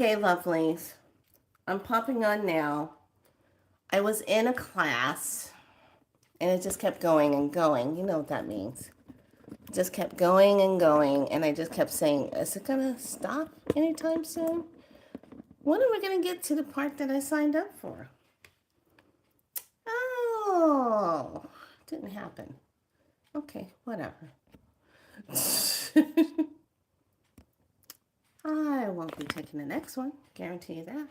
Hey, lovelies. I'm popping on now. I was in a class and it just kept going and going. You know what that means. It just kept going and going, and I just kept saying, is it going to stop anytime soon? When are we going to get to the part that I signed up for? Oh, didn't happen. Okay, whatever. I won't be taking the next one. Guarantee you that.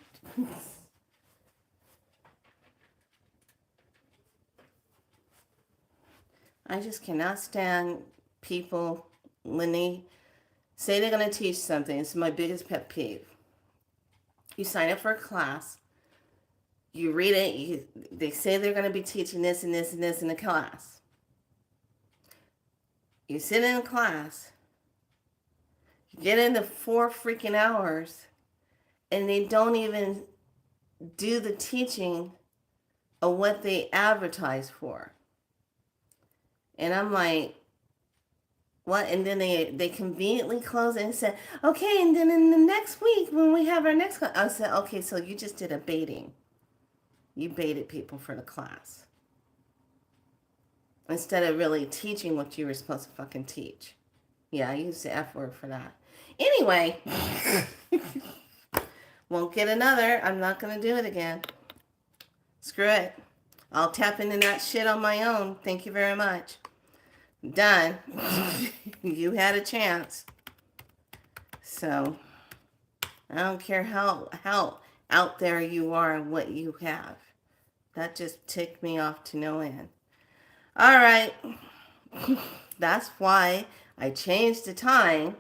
I just cannot stand people when they say they're going to teach something. It's my biggest pet peeve. You sign up for a class, you read it, they say they're going to be teaching this and this and this in the class. You sit in a class, you get into 4 freaking hours, and they don't even do the teaching of what they advertise for. And I'm like, what? And then they conveniently close it and say, okay, and then in the next week when we have our next class, I said, okay, so you just did a baiting. You baited people for the class. Instead of really teaching what you were supposed to fucking teach. Yeah, I used the F word for that. Anyway, won't get another. I'm not going to do it again. Screw it. I'll tap into that shit on my own. Thank you very much. Done. You had a chance. So, I don't care how out there you are and what you have. That just ticked me off to no end. All right. That's why I changed the time,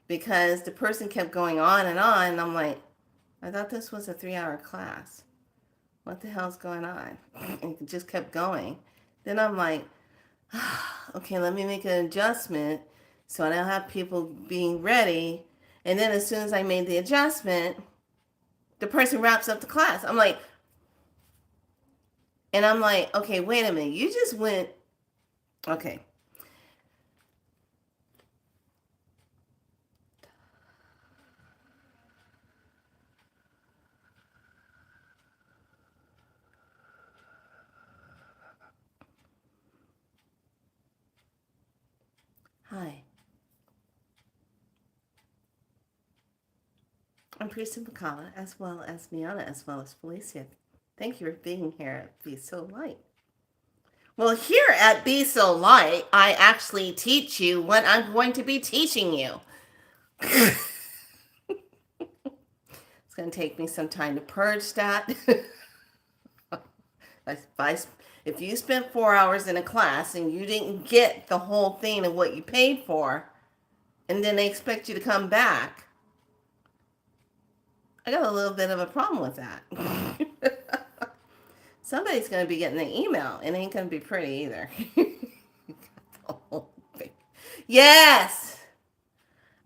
because the person kept going on, and I'm like, I thought this was a 3-hour class. What the hell's going on? And it just kept going. Then I'm like, okay, let me make an adjustment so I don't have people being ready. And then as soon as I made the adjustment, the person wraps up the class. I'm like, okay, wait a minute. You just went, okay. Hi. I'm Priest Makala, as well as Miana, as well as Felicia. Thank you for being here at Be So Light. Well, here at Be So Light, I actually teach you what I'm going to be teaching you. It's going to take me some time to purge that. If you spent 4 hours in a class and you didn't get the whole thing of what you paid for, and then they expect you to come back, I got a little bit of a problem with that. Somebody's going to be getting the email. It ain't going to be pretty either. Yes!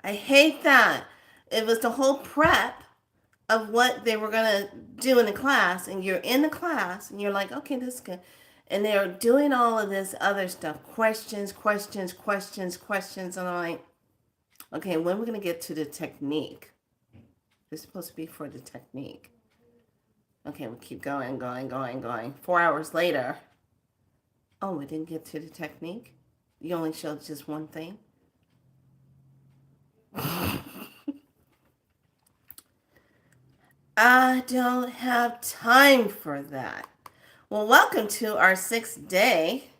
I hate that. It was the whole prep of what they were going to do in the class, and you're in the class, and you're like, okay, this is good. And they're doing all of this other stuff. Questions. And I'm like, okay, when are we going to get to the technique? It's supposed to be for the technique. Okay, we keep going. 4 hours later, oh, we didn't get to the technique? You only showed just one thing? I don't have time for that. Well, welcome to our 6th day.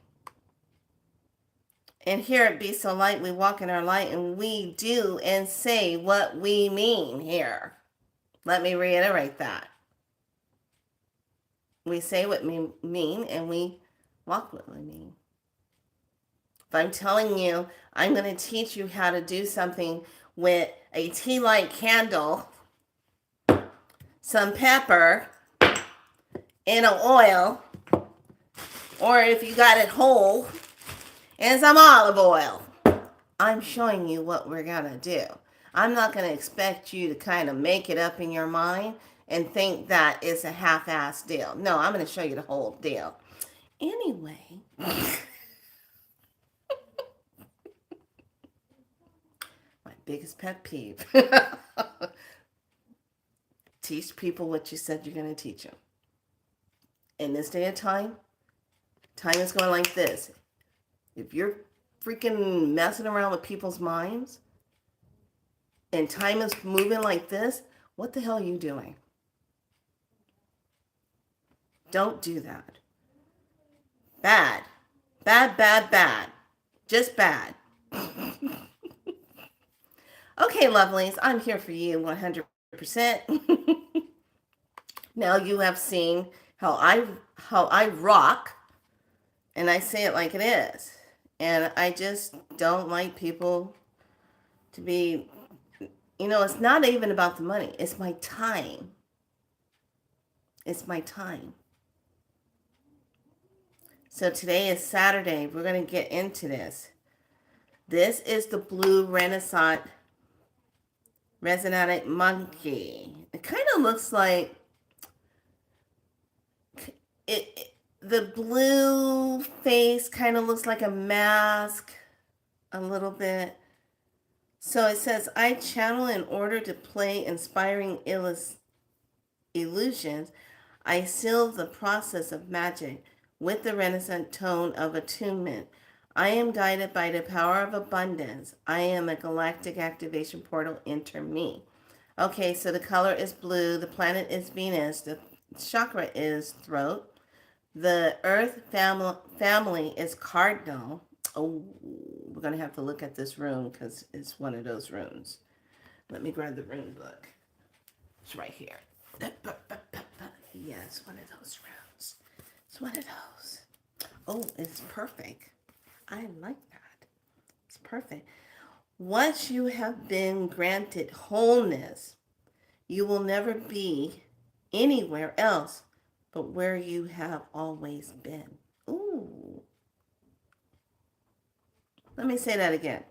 And here at Be So Light, we walk in our light and we do and say what we mean here. Let me reiterate that. We say what we mean and we walk what we mean. If I'm telling you, I'm going to teach you how to do something with a tea light candle, some pepper, and an oil, or if you got it whole, and some olive oil. I'm showing you what we're going to do. I'm not going to expect you to kind of make it up in your mind and think that it's a half-assed deal. No, I'm going to show you the whole deal. Anyway, my biggest pet peeve. Teach people what you said you're going to teach them. In this day of time is going like this. If you're freaking messing around with people's minds and time is moving like this, what the hell are you doing? Don't do that. Bad. Bad, bad, bad. Just bad. Okay, lovelies, I'm here for you 100%. Now you have seen how I rock, and I say it like it is. And I just don't like people to be, it's not even about the money. It's my time. It's my time. So today is Saturday. We're going to get into this. This is the blue resonant monkey. It kind of looks like the blue face kind of looks like a mask a little bit. So it says, I channel in order to play inspiring illusions. I seal the process of magic with the resonant tone of attunement. I am guided by the power of abundance. I am a galactic activation portal. Enter me. Okay, so the color is blue. The planet is Venus. The chakra is throat. The earth family is cardinal. Oh, we're going to have to look at this rune because it's one of those runes. Let me grab the rune book. It's right here. Yeah, it's one of those runes. It's one of those. Oh, it's perfect. I like that. It's perfect. Once you have been granted wholeness, you will never be anywhere else but where you have always been. Ooh. Let me say that again.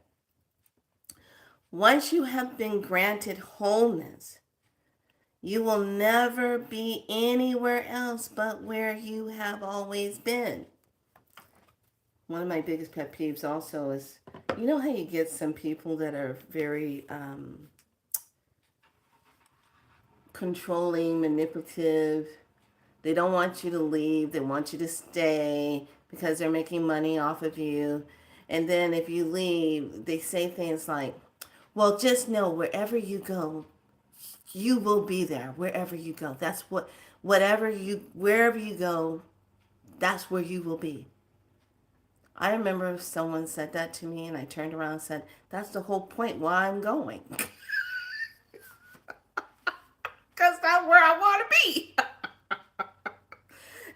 Once you have been granted wholeness, you will never be anywhere else but where you have always been. One of my biggest pet peeves also is, you know how you get some people that are very controlling, manipulative. They don't want you to leave. They want you to stay because they're making money off of you. And then if you leave, they say things like, well, just know wherever you go, you will be there wherever you go. That's wherever you go, that's where you will be. I remember someone said that to me and I turned around and said, that's the whole point why I'm going. Because that's where I want to be.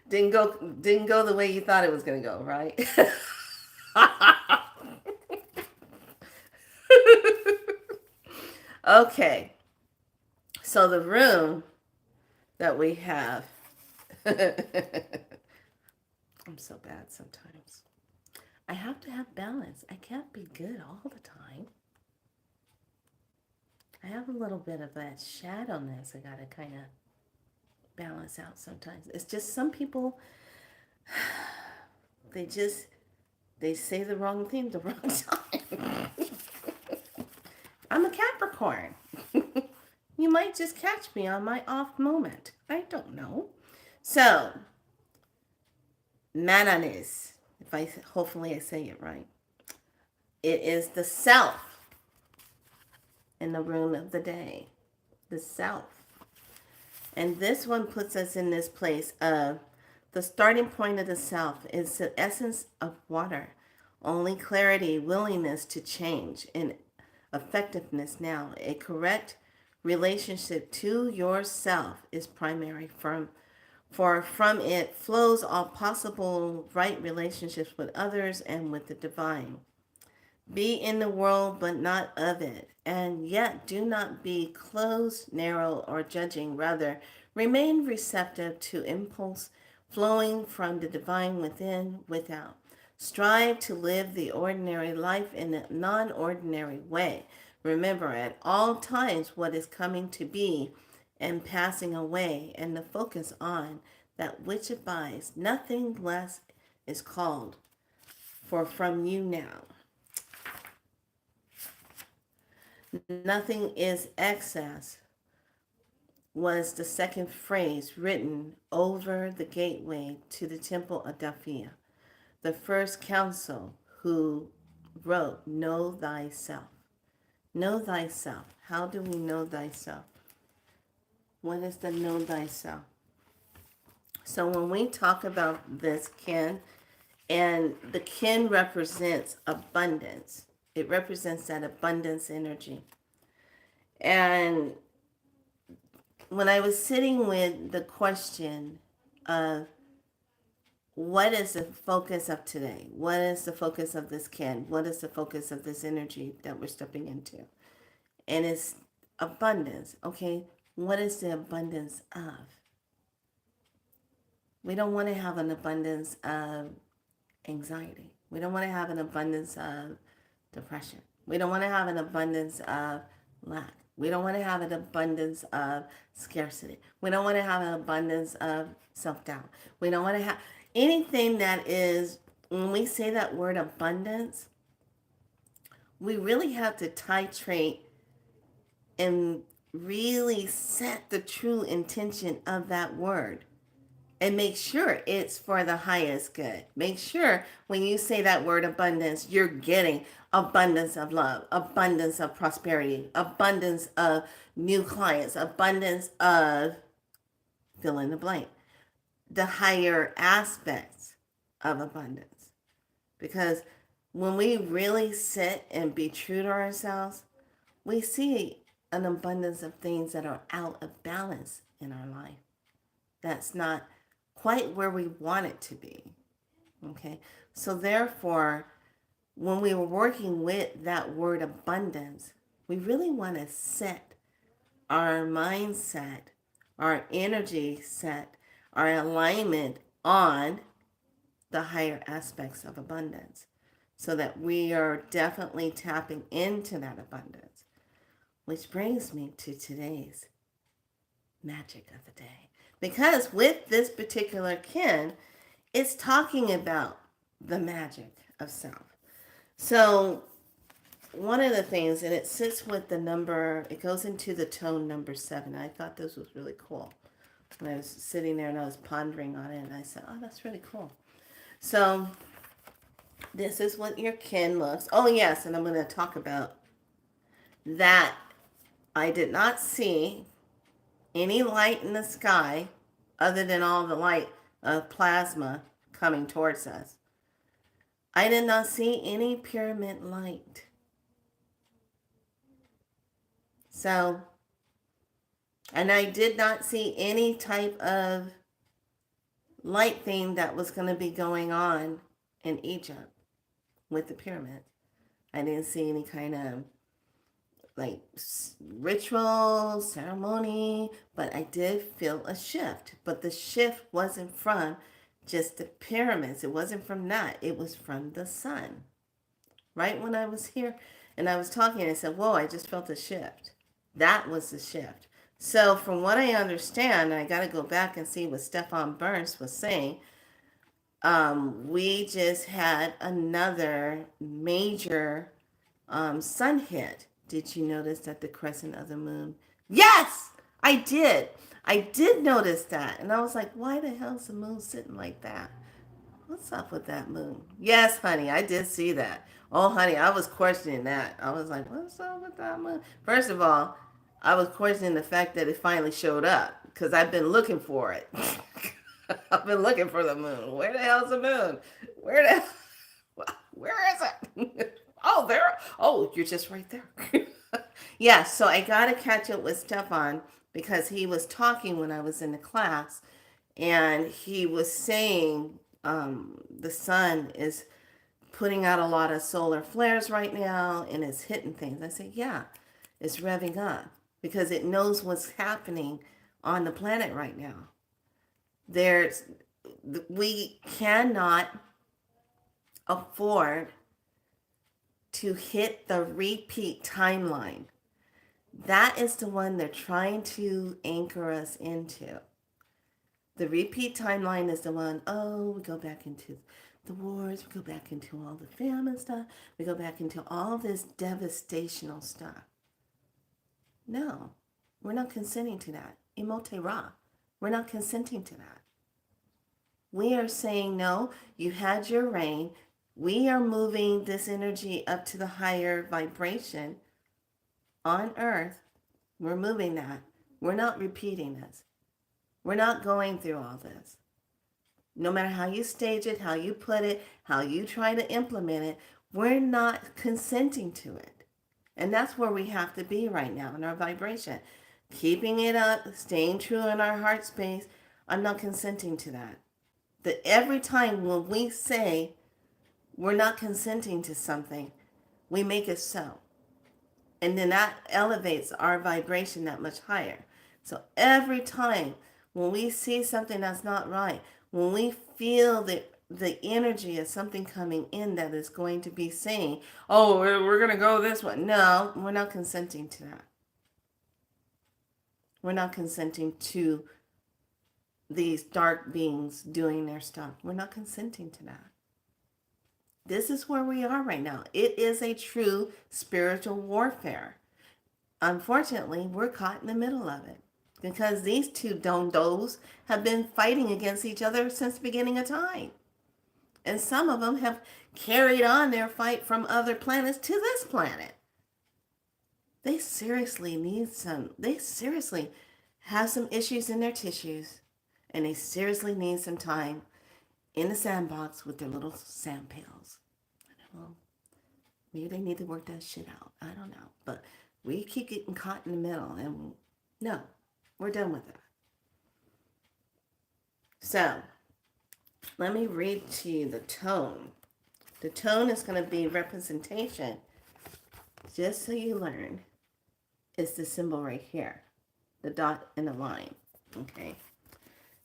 Didn't go the way you thought it was going to go, right? Okay. So the room that we have, I'm so bad sometimes. I have to have balance. I can't be good all the time. I have a little bit of that shadowness I got to kind of balance out sometimes. It's just some people, they say the wrong thing the wrong time. I'm a Capricorn. You might just catch me on my off moment. I don't know. So, Mananis, hopefully I say it right. It is the self in the rune of the day. The self. And this one puts us in this place of the starting point of the self is the essence of water. Only clarity, willingness to change, and effectiveness now. A correct relationship to yourself is primary, for from it flows all possible right relationships with others and with the divine. Be in the world but not of it, and yet do not be closed, narrow, or judging. Rather, remain receptive to impulse flowing from the divine within, without. Strive to live the ordinary life in a non-ordinary way. Remember at all times what is coming to be and passing away, and the focus on that which abides. Nothing less is called for from you now. Nothing is excess was the second phrase written over the gateway to the temple of Daphia. The first council who wrote, "Know thyself." Know thyself. How do we know thyself? What is the know thyself? So when we talk about this kin, and the kin represents abundance, it represents that abundance energy. And when I was sitting with the question of what is the focus of today? What is the focus of this kin? What is the focus of this energy that we're stepping into? And it's abundance. Okay, what is the abundance of? We don't want to have an abundance of anxiety. We don't want to have an abundance of depression. We don't want to have an abundance of lack. We don't want to have an abundance of scarcity. We don't want to have an abundance of self-doubt. We don't want to have anything that is, when we say that word abundance, we really have to titrate and really set the true intention of that word. And make sure it's for the highest good. Make sure when you say that word abundance, you're getting abundance of love, abundance of prosperity, abundance of new clients, abundance of fill in the blank. The higher aspects of abundance. Because when we really sit and be true to ourselves, we see an abundance of things that are out of balance in our life. That's not quite where we want it to be. Okay, so therefore, when we were working with that word abundance, we really want to set our mindset, our energy set, our alignment on the higher aspects of abundance so that we are definitely tapping into that abundance. Which brings me to today's magic of the day. Because with this particular kin, it's talking about the magic of self. So one of the things, and it sits with the number, it goes into the tone number 7. I thought this was really cool. When I was sitting there and I was pondering on it, and I said, oh, that's really cool. So this is what your kin looks. Oh, yes, and I'm going to talk about that. I did not see any light in the sky other than all the light of plasma coming towards us. I did not see any pyramid light. So, and I did not see any type of light thing that was going to be going on in Egypt with the pyramids. I didn't see any kind of like ritual, ceremony, but I did feel a shift. But the shift wasn't from just the pyramids. It wasn't from that. It was from the sun. Right when I was here and I was talking, I said, whoa, I just felt a shift. That was the shift. So from what I understand, I got to go back and see what Stefan Burns was saying. We just had another major sun hit. Did you notice that the crescent of the moon? Yes, I did. I did notice that. And I was like, why the hell is the moon sitting like that? What's up with that moon? Yes, honey, I did see that. Oh, honey, I was questioning that. I was like, what's up with that moon? First of all, I was questioning the fact that it finally showed up because I've been looking for it. I've been looking for the moon. Where the hell's the moon? Where is it? Oh, there. Oh, you're just right there. Yeah, so I got to catch up with Stefan because he was talking when I was in the class and he was saying the sun is putting out a lot of solar flares right now and it's hitting things. I said, yeah, it's revving up because it knows what's happening on the planet right now. We cannot afford to hit the repeat timeline. That is the one they're trying to anchor us into. The repeat timeline is the one, oh, we go back into the wars, we go back into all the famine stuff, we go back into all this devastational stuff. No, we're not consenting to that. Emote Ra. We're not consenting to that. We are saying, no, you had your reign. We are moving this energy up to the higher vibration on earth. We're moving that. We're not repeating this. We're not going through all this. No matter how you stage it, how you put it, how you try to implement it, we're not consenting to it. And that's where we have to be right now in our vibration. Keeping it up, staying true in our heart space. I'm not consenting to that. That every time when we say we're not consenting to something, we make it so. And then that elevates our vibration that much higher. So every time when we see something that's not right, when we feel the energy of something coming in that is going to be saying, oh, we're going to go this way. No, we're not consenting to that. We're not consenting to these dark beings doing their stuff. We're not consenting to that. This is where we are right now. It is a true spiritual warfare. Unfortunately, we're caught in the middle of it because these two dondos have been fighting against each other since the beginning of time. And some of them have carried on their fight from other planets to this planet. They seriously have some issues in their tissues, and they seriously need some time in the sandbox with their little sand pails. Well, maybe they need to work that shit out. I don't know. But we keep getting caught in the middle, and no, we're done with it. So, let me read to you the tone. The tone is going to be representation. Just so you learn, it's the symbol right here, the dot and the line. Okay.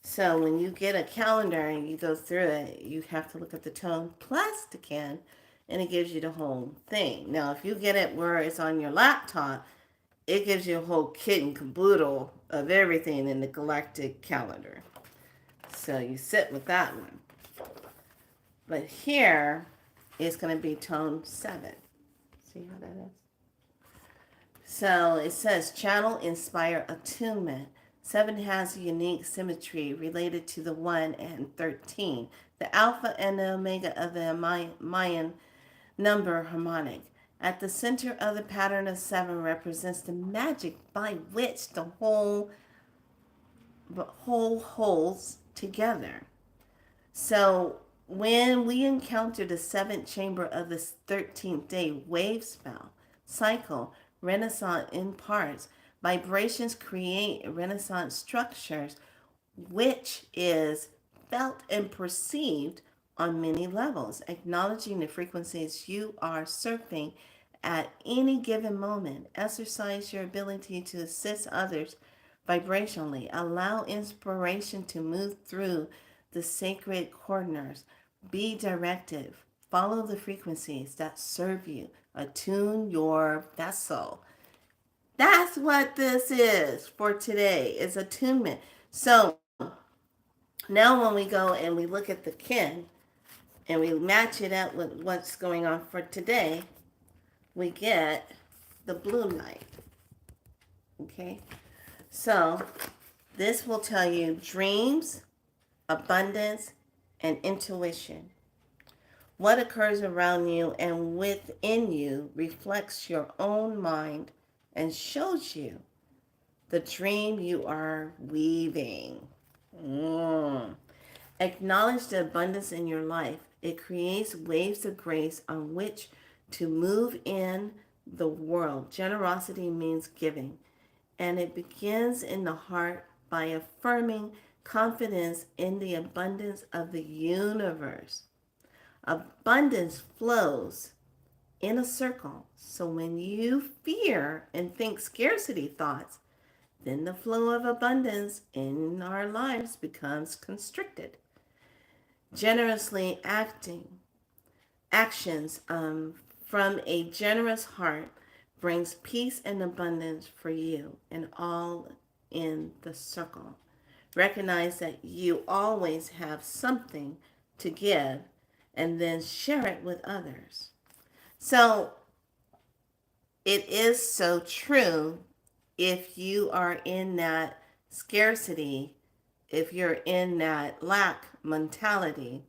So when you get a calendar and you go through it, you have to look at the tone plus the can, and it gives you the whole thing. Now, if you get it where it's on your laptop, it gives you a whole kit and caboodle of everything in the Galactic calendar. So you sit with that one. But here, it's going to be tone 7. See how that is? So it says channel, inspire, attunement. 7 has a unique symmetry related to the 1 and 13, the alpha and the omega of the Mayan number harmonic. At the center of the pattern of 7 represents the magic by which the whole holds together. So when we encounter the 7th chamber of the 13th day wave spell, cycle, Renaissance in parts, vibrations create Renaissance structures, which is felt and perceived on many levels, acknowledging the frequencies you are surfing at any given moment. Exercise your ability to assist others vibrationally. Allow inspiration to move through the sacred corners. Be directive. Follow the frequencies that serve you. Attune your vessel. That's what this is for today, is attunement. So now when we go and we look at the kin and we match it up with what's going on for today, we get the blue light. Okay? So this will tell you dreams, abundance, and intuition. What occurs around you and within you reflects your own mind and shows you the dream you are weaving. Acknowledge the abundance in your life. It creates waves of grace on which to move in the world. Generosity means giving, and it begins in the heart by affirming confidence in the abundance of the universe. Abundance flows in a circle. So when you fear and think scarcity thoughts, then the flow of abundance in our lives becomes constricted. Generously actions from a generous heart brings peace and abundance for you and all in the circle. Recognize that you always have something to give and then share it with others. So it is so true if you are in that scarcity, if you're in that lack mentality,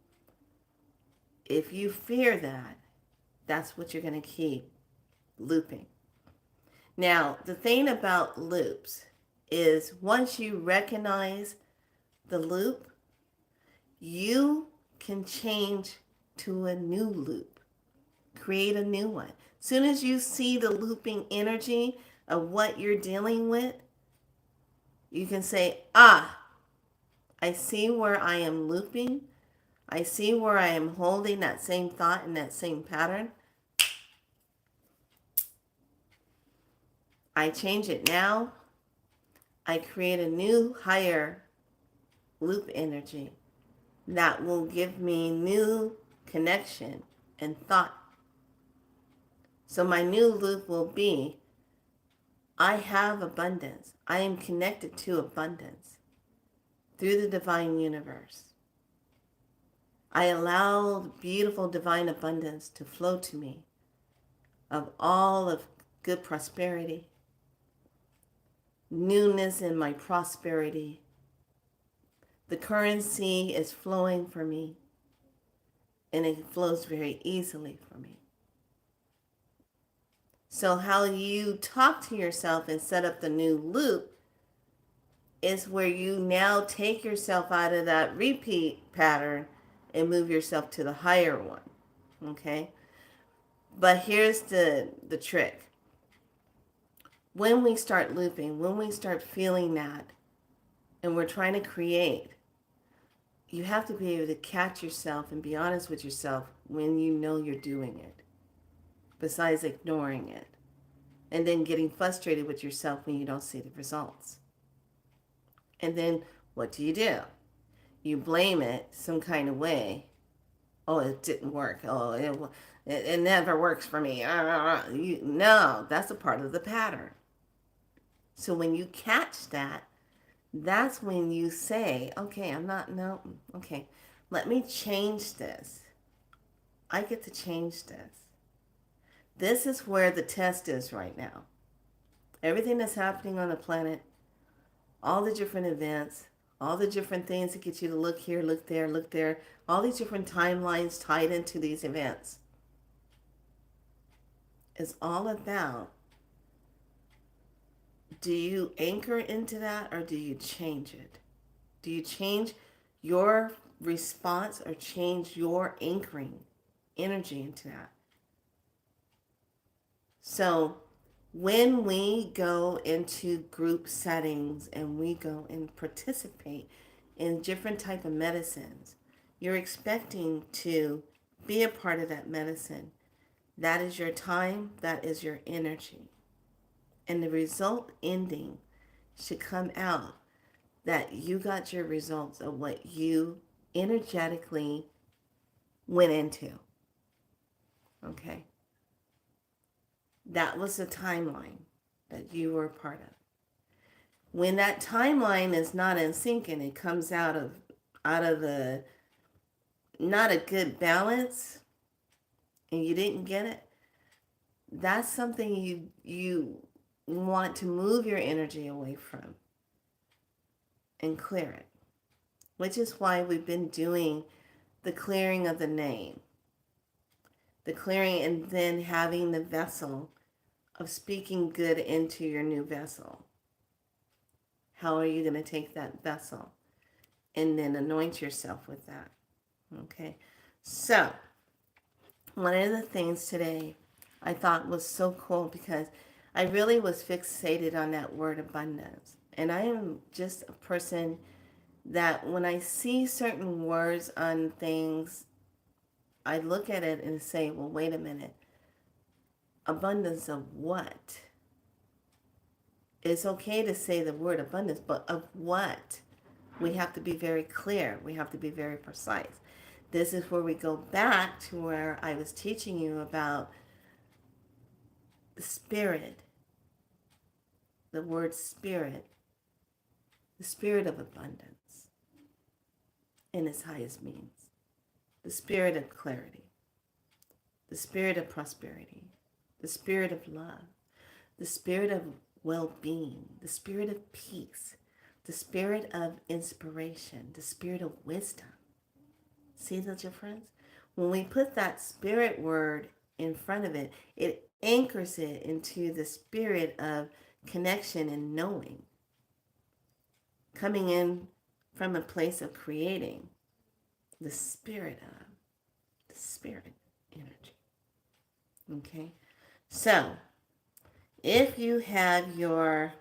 if you fear that, that's what you're going to keep looping. Now, the thing about loops is once you recognize the loop, you can change to a new loop, create a new one. Soon as you see the looping energy of what you're dealing with, you can say, I see where I am looping. I see where I am holding that same thought and that same pattern. I change it now. I create a new higher loop energy that will give me new connection and thought. So my new loop will be, I have abundance. I am connected to abundance through the divine universe. I allow the beautiful divine abundance to flow to me of all of good prosperity, newness in my prosperity. The currency is flowing for me, and it flows very easily for me. So how you talk to yourself and set up the new loop is where you now take yourself out of that repeat pattern and move yourself to the higher one. Okay? But here's the trick. When we start looping, when we start feeling that, and we're trying to create, you have to be able to catch yourself and be honest with yourself when you know you're doing it, besides ignoring it, and then getting frustrated with yourself when you don't see the results. And then what do? You blame it some kind of way. Oh, it didn't work. Oh, it never works for me. No, that's a part of the pattern. So when you catch that, that's when you say, okay, okay, let me change this. I get to change this. This is where the test is right now. Everything that's happening on the planet, all the different events, all the different things that get you to look here, look there, all these different timelines tied into these events. It's all about, do you anchor into that or do you change it? Do you change your response or change your anchoring energy into that? So when we go into group settings and we go and participate in different type of medicines, you're expecting to be a part of that medicine. That is your time, that is your energy. And the result ending should come out that you got your results of what you energetically went into. Okay? That was the timeline that you were a part of. When that timeline is not in sync and it comes out of the not a good balance and you didn't get it, that's something you want to move your energy away from and clear it. Which is why we've been doing the clearing of the name. The clearing and then having the vessel of speaking good into your new vessel. How are you going to take that vessel and then anoint yourself with that? Okay. So, one of the things today I thought was so cool because I really was fixated on that word abundance. And I am just a person that when I see certain words on things, I look at it and say, well, wait a minute. Abundance of what? It's okay to say the word abundance, but of what? We have to be very clear. We have to be very precise. This is where we go back to where I was teaching you about the spirit, the word spirit, the spirit of abundance in its highest means, the spirit of clarity, the spirit of prosperity, the spirit of love, the spirit of well-being, the spirit of peace, the spirit of inspiration, the spirit of wisdom. See the difference? When we put that spirit word in front of it, it anchors it into the spirit of connection and knowing, coming in from a place of creating the spirit of the spirit energy. Okay? So, if you have your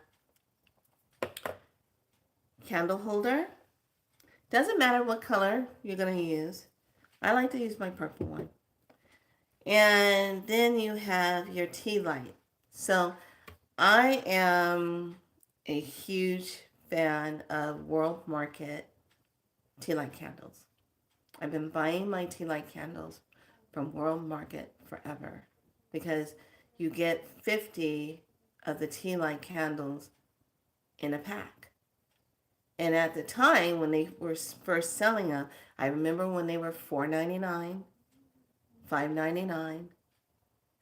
candle holder, doesn't matter what color you're going to use. I like to use my purple one. And then you have your tea light. So I am a huge fan of World Market tea light candles. I've been buying my tea light candles from World Market forever because you get 50 of the tea light candles in a pack. And at the time when they were first selling them, I remember when they were $4.99, $5.99,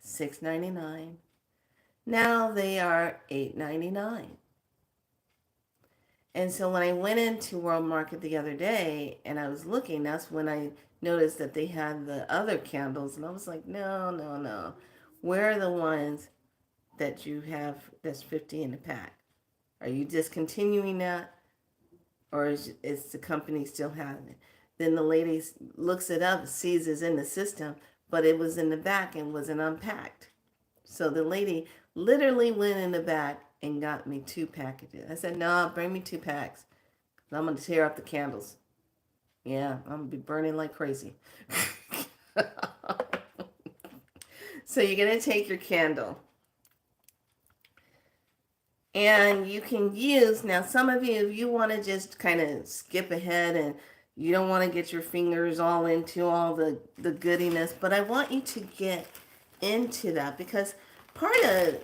$6.99. Now they are $8.99. And so when I went into World Market the other day and I was looking, that's when I noticed that they had the other candles. And I was like, no, no, no. Where are the ones that you have that's 50 in the pack? Are you discontinuing that? Or is the company still having it? Then the lady looks it up, sees it's in the system, but it was in the back and wasn't unpacked. So the lady literally went in the back and got me 2 packages. I said, no, bring me 2 packs. I'm going to tear up the candles. Yeah, I'm going to be burning like crazy. So you're going to take your candle. And you can use, now some of you, if you want to just kind of skip ahead and you don't want to get your fingers all into all the goodiness, but I want you to get into that because part of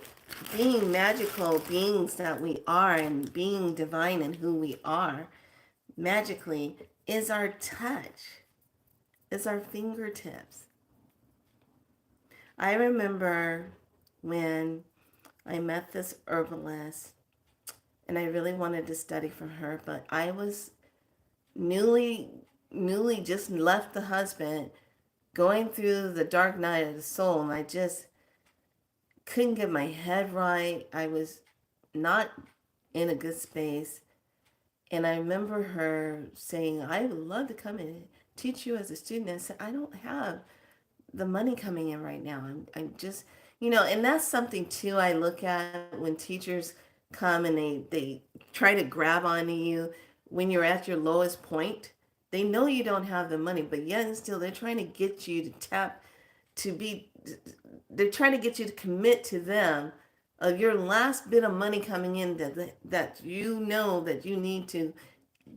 being magical beings that we are and being divine and who we are magically is our touch, is our fingertips. I remember when I met this herbalist and I really wanted to study from her, but I was newly just left the husband, going through the dark night of the soul, and I just couldn't get my head right. I was not in a good space. And I remember her saying, I would love to come and teach you as a student. I said, I don't have the money coming in right now. I'm just, and that's something too I look at when teachers come and they try to grab onto you when you're at your lowest point. They know you don't have the money, but yet and still they're trying to get you to they're trying to get you to commit to them of your last bit of money coming in that you know that you need to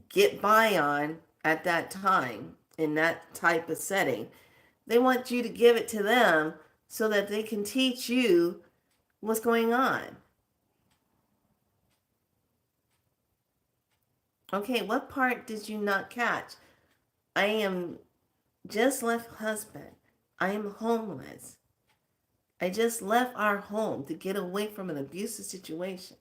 get by on at that time in that type of setting. They want you to give it to them so that they can teach you what's going on. Okay, what part did you not catch? I am just left husband. I am homeless. I just left our home to get away from an abusive situation.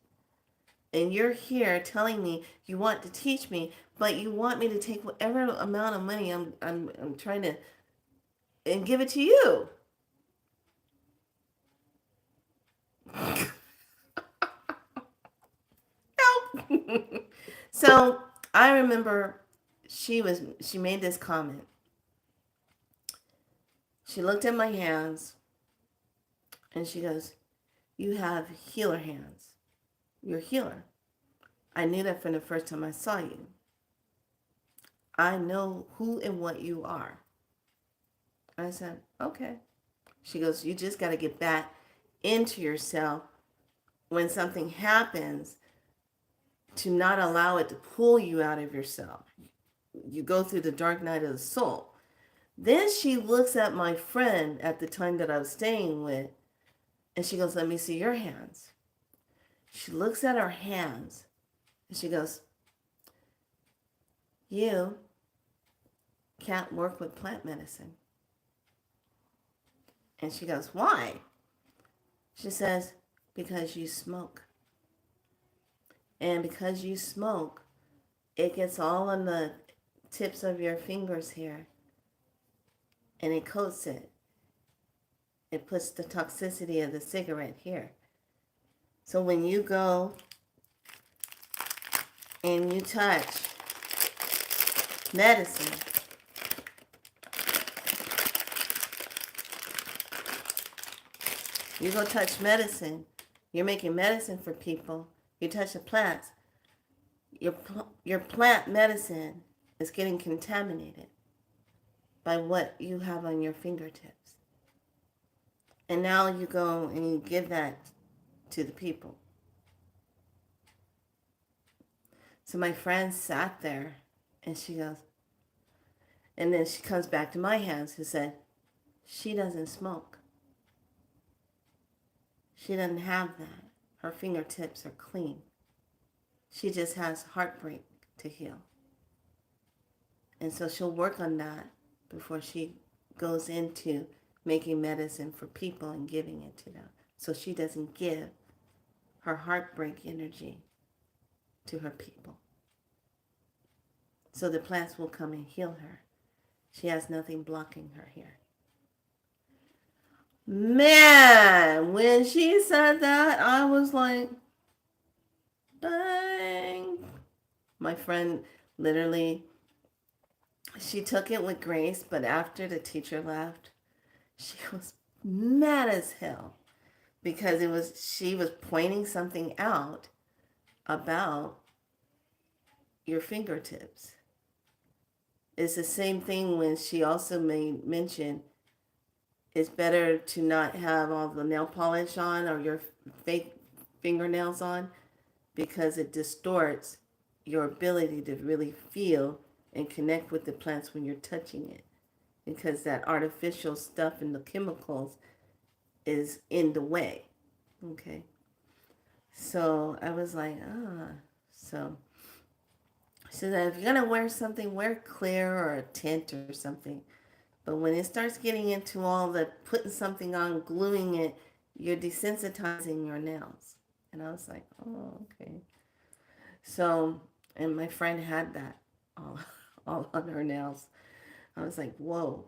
And you're here telling me you want to teach me, but you want me to take whatever amount of money I'm trying to and give it to you. Nope. So I remember she made this comment. She looked at my hands and she goes, you have healer hands. You're a healer. I knew that from the first time I saw you. I know who and what you are. I said, okay. She goes, you just got to get back into yourself when something happens to not allow it to pull you out of yourself. You go through the dark night of the soul. Then she looks at my friend at the time that I was staying with, and she goes, let me see your hands. She looks at her hands, and she goes, you can't work with plant medicine. And she goes, why? She says, because you smoke. And because you smoke, it gets all on the tips of your fingers here, and it coats it. It puts the toxicity of the cigarette here. So when you go and you touch medicine, you go touch medicine, you're making medicine for people, you touch the plants, your plant medicine is getting contaminated by what you have on your fingertips. And now you go and you give that to the people. So my friend sat there and she goes, and then she comes back to my hands and said, she doesn't smoke. She doesn't have that. Her fingertips are clean. She just has heartbreak to heal. And so she'll work on that before she goes into making medicine for people and giving it to them. So she doesn't give her heartbreak energy to her people. So the plants will come and heal her. She has nothing blocking her here. Man, when she said that, I was like, dang. My friend literally, she took it with grace, but after the teacher left, she was mad as hell because she was pointing something out about your fingertips. It's the same thing when she also made mention it's better to not have all the nail polish on or your fake fingernails on because it distorts your ability to really feel and connect with the plants when you're touching it, because that artificial stuff and the chemicals is in the way. Okay. So I was like, So she said, if you're going to wear something, wear clear or a tint or something. But when it starts getting into all the putting something on, gluing it, you're desensitizing your nails. And I was like, oh, okay. So, and my friend had that all on her nails. I was like, whoa,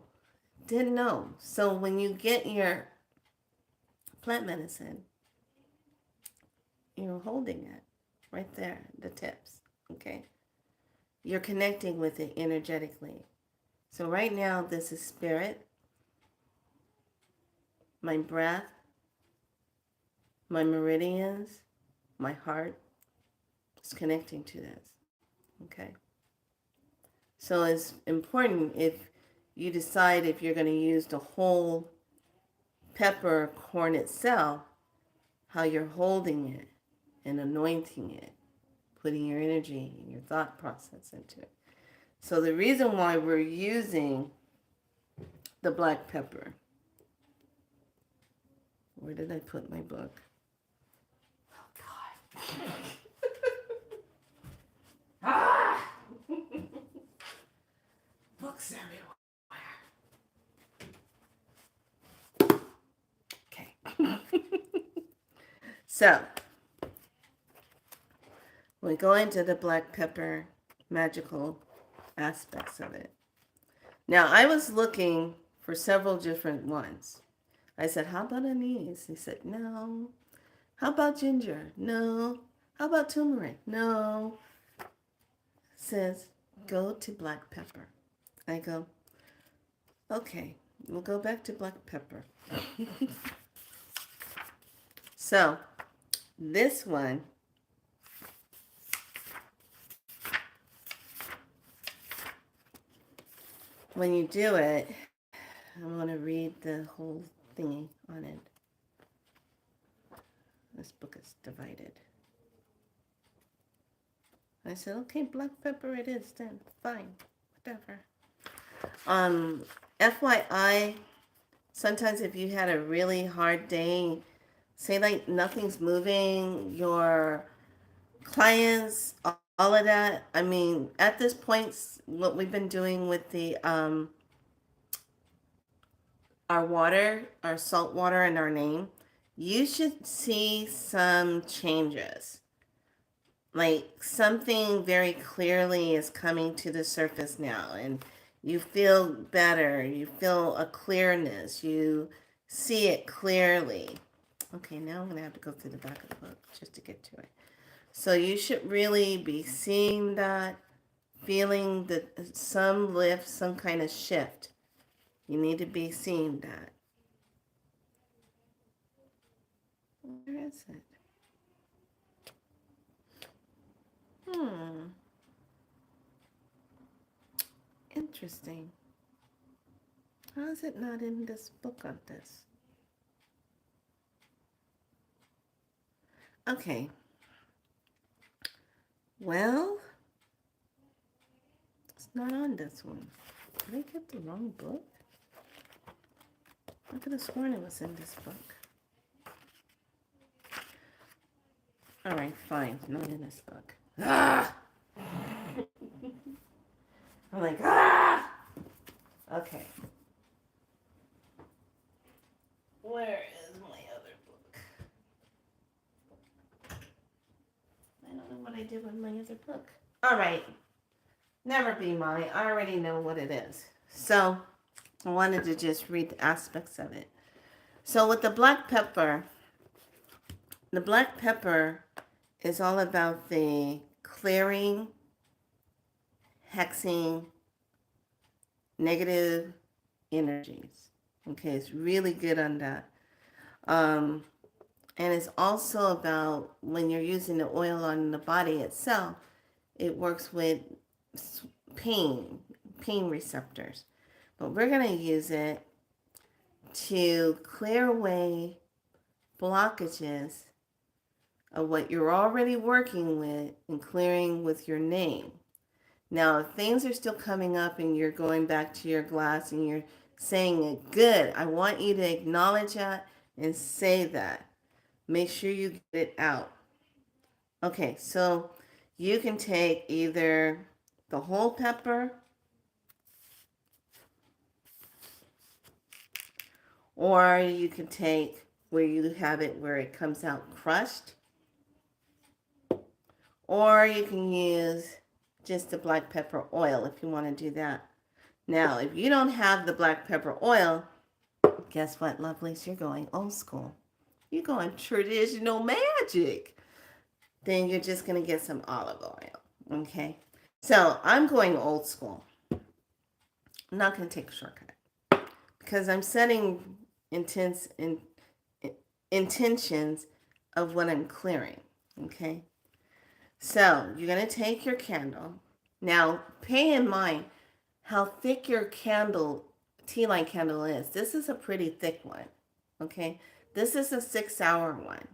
didn't know. So when you get your plant medicine, you're holding it right there, the tips, okay? You're connecting with it energetically. So right now, this is spirit, my breath, my meridians, my heart is connecting to this, okay? So it's important if you decide if you're going to use the whole peppercorn itself, how you're holding it and anointing it, putting your energy and your thought process into it. So the reason why we're using the black pepper, where did I put my book? Oh, God. Ah! Books everywhere. Okay. So, we go into the black pepper magical aspects of it. Now, I was looking for several different ones. I said, how about anise? He said, no. How about ginger? No. How about turmeric? No. Says, go to black pepper. I go, okay, we'll go back to black pepper. So, this one, when you do it, I'm going to read the whole thingy on it. This book is divided. I said, okay, black pepper it is then. Fine. Whatever. FYI, sometimes if you had a really hard day, say like nothing's moving, your clients, all of that. I mean, at this point, what we've been doing with the our water, our salt water and our name, you should see some changes. like something very clearly is coming to the surface now, and you feel better. You feel a clearness. You see it clearly. Okay, now I'm going to have to go through the back of the book just to get to it. So you should really be seeing that, feeling that some lift, some kind of shift. You need to be seeing that. Where is it? Interesting. How is it not in this book on this? Okay. Well, it's not on this one. Did I get the wrong book? I could have sworn it was in this book. All right, fine. Not in this book. Ah! I'm like, ah! Okay. Where is my other book? I don't know what I did with my other book. All right. Never be mine. I already know what it is. So I wanted to just read the aspects of it. So with the black pepper is all about the clearing, hexing, negative energies. Okay, it's really good on that. And it's also about when you're using the oil on the body itself, it works with pain receptors. But we're going to use it to clear away blockages of what you're already working with and clearing with your name. Now, if things are still coming up and you're going back to your glass and you're saying it, good, I want you to acknowledge that and say that. Make sure you get it out. Okay, so you can take either the whole pepper or you can take where you have it where it comes out crushed, or you can use just the black pepper oil if you want to do that. Now, if you don't have the black pepper oil, guess what, lovelies? You're going old school. You're going traditional magic. Then you're just going to get some olive oil, okay? So I'm going old school. I'm not going to take a shortcut because I'm setting intentions of what I'm clearing, okay? So you're going to take your candle. Now, pay in mind how thick your candle, tea light candle is. This is a pretty thick one, okay? This is a 6-hour one.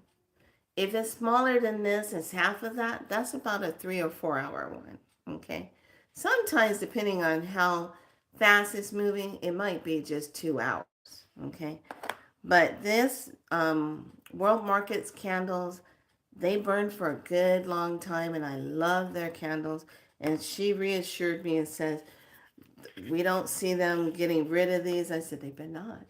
If it's smaller than this, it's half of that, that's about a 3 or 4 hour one, okay? Sometimes, depending on how fast it's moving, it might be just 2 hours, okay? But this World Markets candles, they burn for a good long time, and I love their candles. And she reassured me and says, we don't see them getting rid of these. I said, they better not.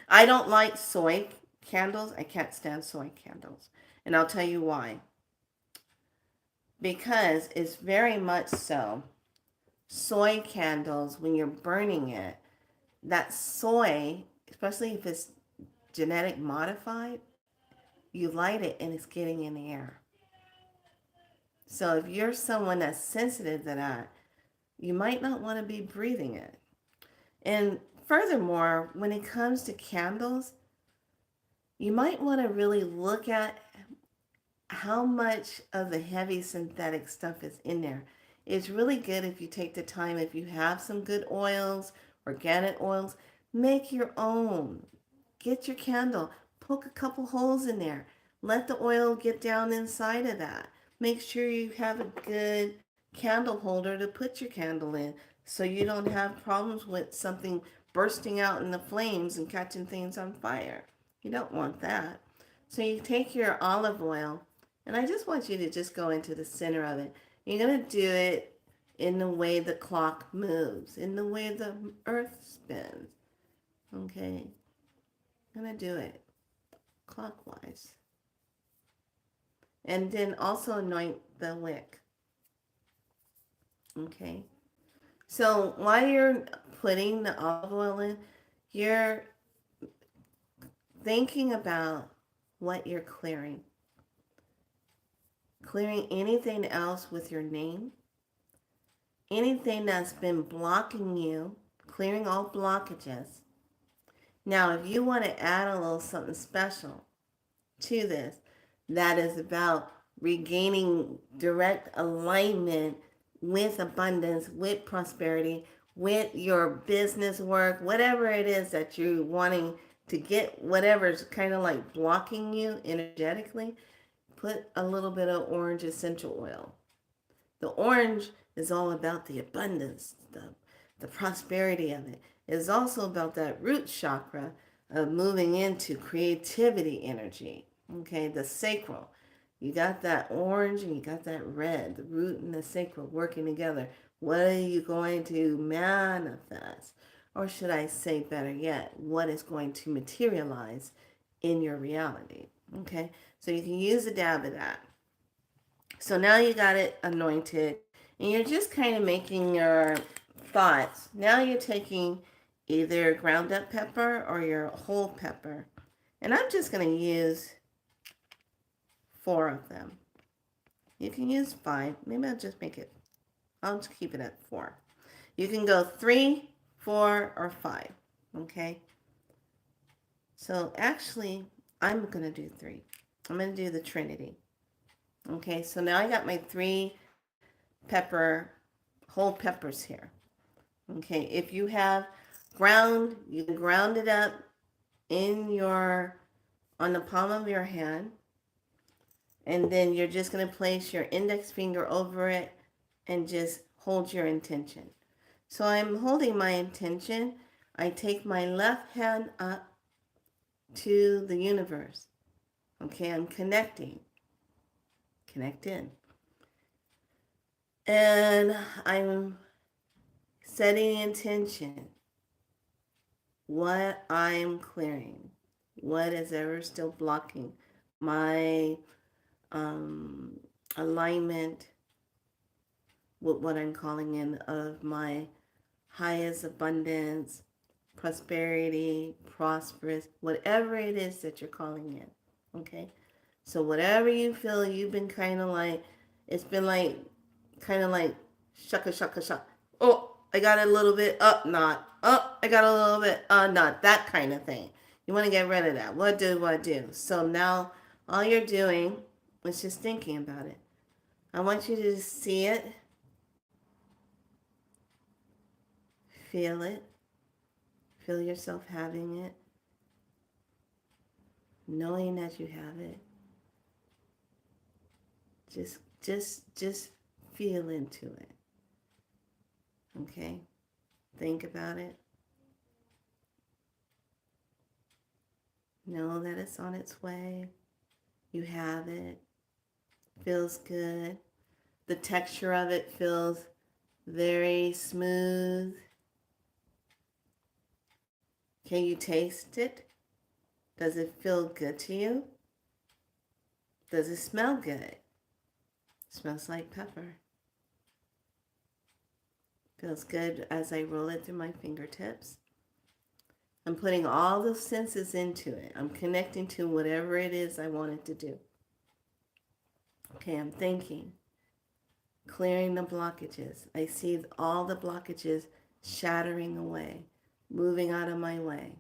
I don't like soy candles. I can't stand soy candles. And I'll tell you why. Because it's very much so. Soy candles, when you're burning it, that soy, especially if it's genetic modified, you light it and it's getting in the air. So if you're someone that's sensitive to that, you might not want to be breathing it. And furthermore, when it comes to candles, you might want to really look at how much of the heavy synthetic stuff is in there. It's really good if you take the time, if you have some good oils, organic oils, make your own. Get your candle, poke a couple holes in there. Let the oil get down inside of that. Make sure you have a good candle holder to put your candle in so you don't have problems with something bursting out in the flames and catching things on fire. You don't want that. So you take your olive oil, and I just want you to just go into the center of it. You're going to do it in the way the clock moves, in the way the earth spins. Okay? I'm going to do it clockwise. And then also anoint the wick. Okay. So while you're putting the olive oil in, you're thinking about what you're clearing. Clearing anything else with your name, anything that's been blocking you, clearing all blockages. Now, if you want to add a little something special to this, that is about regaining direct alignment with abundance, with prosperity, with your business work, whatever it is that you're wanting to get, whatever's kind of like blocking you energetically, put a little bit of orange essential oil. The orange is all about the abundance, the prosperity of it. It's also about that root chakra of moving into creativity energy. Okay, the sacral. You got that orange and you got that red, the root and the sacral working together. What are you going to manifest? Or should I say better yet, what is going to materialize in your reality? Okay, so you can use a dab of that. So now you got it anointed, and you're just kind of making your thoughts. Now you're taking either ground up pepper or your whole pepper. And I'm just going to use 4 of them. You can use 5. Maybe I'll just keep it at 4. You can go 3, 4, or 5. Okay? So actually, I'm going to do 3. I'm going to do the Trinity. Okay, so now I got my 3 pepper, whole peppers here. Okay, if you have ground, you can ground it up on the palm of your hand, and then you're just going to place your index finger over it and just hold your intention. So I'm holding my intention. I take my left hand up to the universe. Okay, I'm connecting. Connect in. And I'm setting intention. What I'm clearing. What is ever still blocking my alignment with what I'm calling in of my highest abundance, prosperity, prosperous, whatever it is that you're calling in. Okay? So whatever you feel you've been kind of like, it's been like, kind of like, shaka, shaka, shaka. Oh, I got a little bit, up, not. Oh, I got a little bit, not. That kind of thing. You want to get rid of that. What do? So now all you're doing is just thinking about it. I want you to see it, feel it, feel yourself having it, knowing that you have it. Just feel into it. Okay? Think about it. Know that it's on its way. You have it. Feels good. The texture of it feels very smooth. Can you taste it? Does it feel good to you? Does it smell good? It smells like pepper. Feels good as I roll it through my fingertips. I'm putting all the senses into it. I'm connecting to whatever it is I want it to do. Okay, I'm thinking. Clearing the blockages. I see all the blockages shattering away, moving out of my way.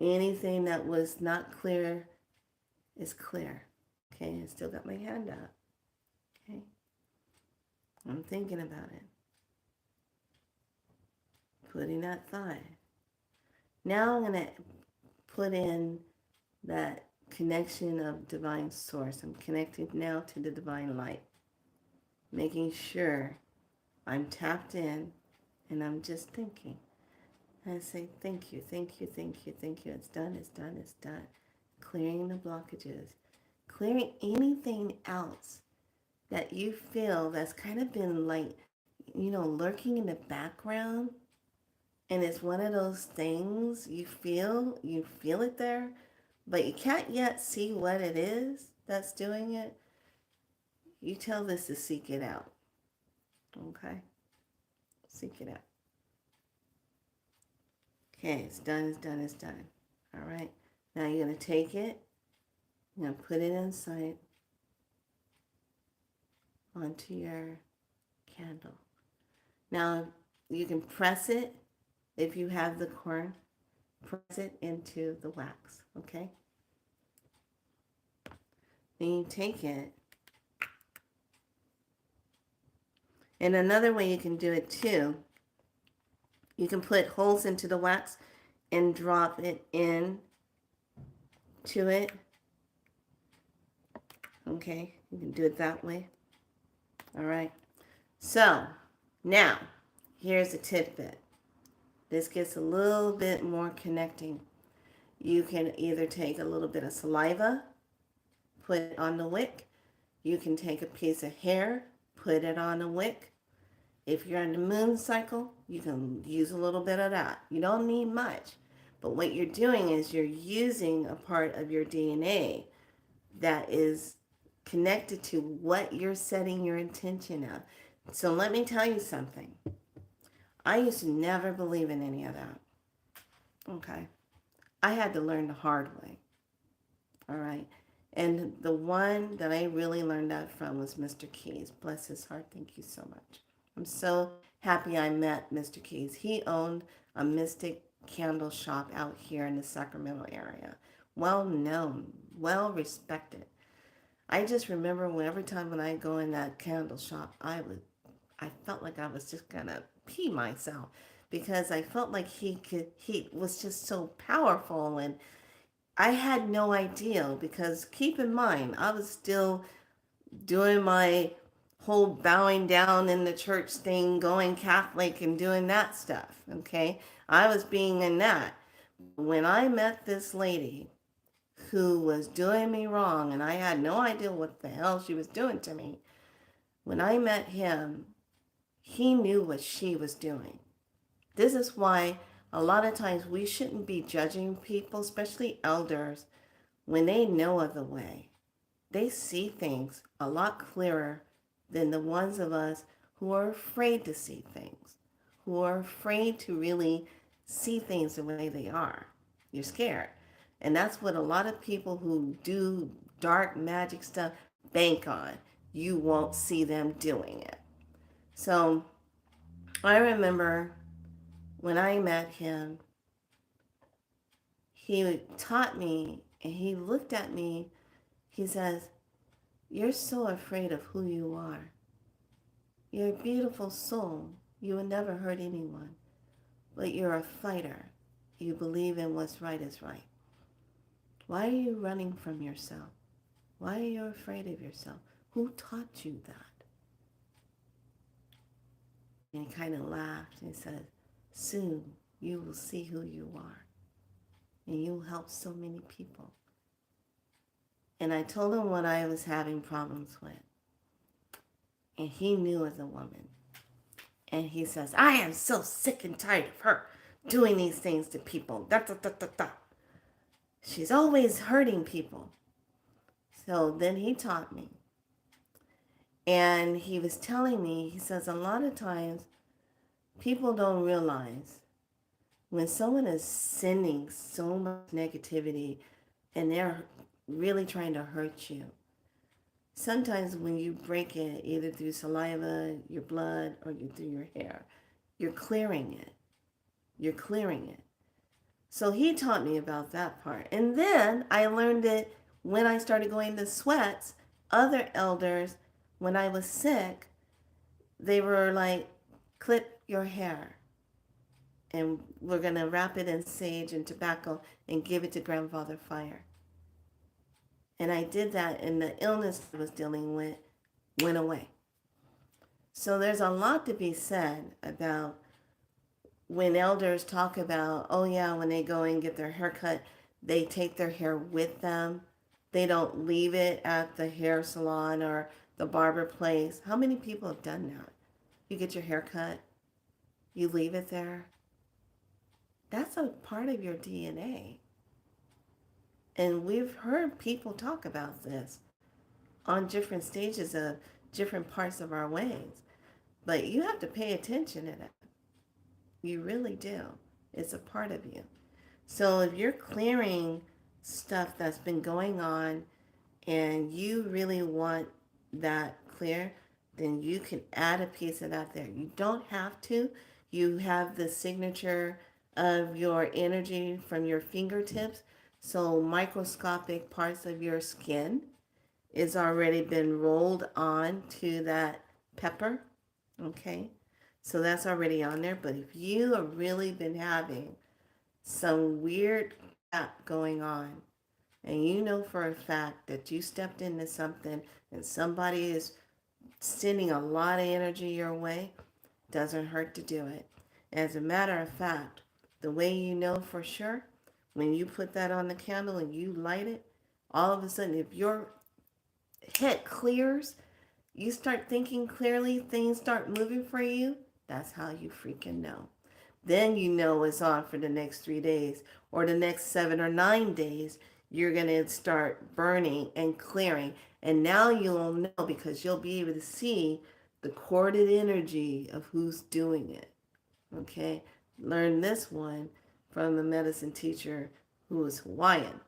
Anything that was not clear is clear. Okay, I still got my hand out. Okay, I'm thinking about it. Putting that thought. Now I'm going to put in that connection of divine source. I'm connected now to the divine light. Making sure I'm tapped in and I'm just thinking. And I say, thank you, thank you, thank you, thank you. It's done, it's done, it's done. Clearing the blockages. Clearing anything else that you feel that's kind of been like, lurking in the background. And it's one of those things you feel it there, but you can't yet see what it is that's doing it. You tell this to seek it out. Okay? Seek it out. Okay, it's done, it's done, it's done. All right? Now you're going to take it, you're going to put it inside onto your candle. Now you can press it if you have the corn, press it into the wax, okay? Then you take it, and another way you can do it too, you can put holes into the wax and drop it in to it. Okay, you can do it that way. All right. So now, here's a tidbit. This gets a little bit more connecting. You can either take a little bit of saliva, put it on the wick. You can take a piece of hair, put it on the wick. If you're on the moon cycle, you can use a little bit of that. You don't need much. But what you're doing is you're using a part of your DNA that is connected to what you're setting your intention of. So let me tell you something. I used to never believe in any of that. Okay. I had to learn the hard way. All right. And the one that I really learned that from was Mr. Keys. Bless his heart. Thank you so much. I'm so happy I met Mr. Keys. He owned a mystic candle shop out here in the Sacramento area. Well known, well respected. I just remember every time when I go in that candle shop, I felt like I was just gonna pee myself because I felt like he was just so powerful, and I had no idea because keep in mind, I was still doing my whole bowing down in the church thing, going Catholic and doing that stuff, okay? I was being in that. When I met this lady who was doing me wrong and I had no idea what the hell she was doing to me, when I met him, he knew what she was doing. This is why a lot of times we shouldn't be judging people, especially elders, when they know of the way. They see things a lot clearer than the ones of us who are afraid to see things, who are afraid to really see things the way they are. You're scared. And that's what a lot of people who do dark magic stuff bank on. You won't see them doing it. So I remember when I met him, he taught me and he looked at me. He says, "You're so afraid of who you are. You're a beautiful soul. You will never hurt anyone. But you're a fighter. You believe in what's right is right. Why are you running from yourself? Why are you afraid of yourself? Who taught you that?" And he kind of laughed and said, "Soon you will see who you are. And you'll help so many people." And I told him what I was having problems with. And he knew as a woman. And he says, "I am so sick and tired of her doing these things to people. Da, da, da, da, da. She's always hurting people." So then he taught me. And he was telling me, he says, a lot of times people don't realize when someone is sending so much negativity and they're really trying to hurt you, sometimes when you break it, either through saliva, your blood, or through your hair, you're clearing it. You're clearing it. So he taught me about that part. And then I learned it when I started going to sweats. Other elders, when I was sick, they were like, "Clip your hair. And we're going to wrap it in sage and tobacco and give it to Grandfather Fire." And I did that, and the illness I was dealing with went away. So there's a lot to be said about when elders talk about, oh yeah, when they go and get their hair cut, they take their hair with them. They don't leave it at the hair salon or the barber place. How many people have done that? You get your hair cut, you leave it there. That's a part of your DNA. And we've heard people talk about this on different stages of different parts of our ways. But you have to pay attention to that. You really do. It's a part of you. So if you're clearing stuff that's been going on and you really want that clear, then you can add a piece of that there. You don't have to. You have the signature of your energy from your fingertips. So microscopic parts of your skin is already been rolled on to that pepper. Okay. So that's already on there. But if you have really been having some weird crap going on, and you know for a fact that you stepped into something and somebody is sending a lot of energy your way, doesn't hurt to do it. As a matter of fact, the way you know for sure, when you put that on the candle and you light it, all of a sudden, if your head clears, you start thinking clearly, things start moving for you, that's how you freaking know. Then you know it's on for the next 3 days or the next 7 or 9 days. You're going to start burning and clearing. And now you'll know because you'll be able to see the corded energy of who's doing it. Okay? Learn this one from a medicine teacher who is Hawaiian.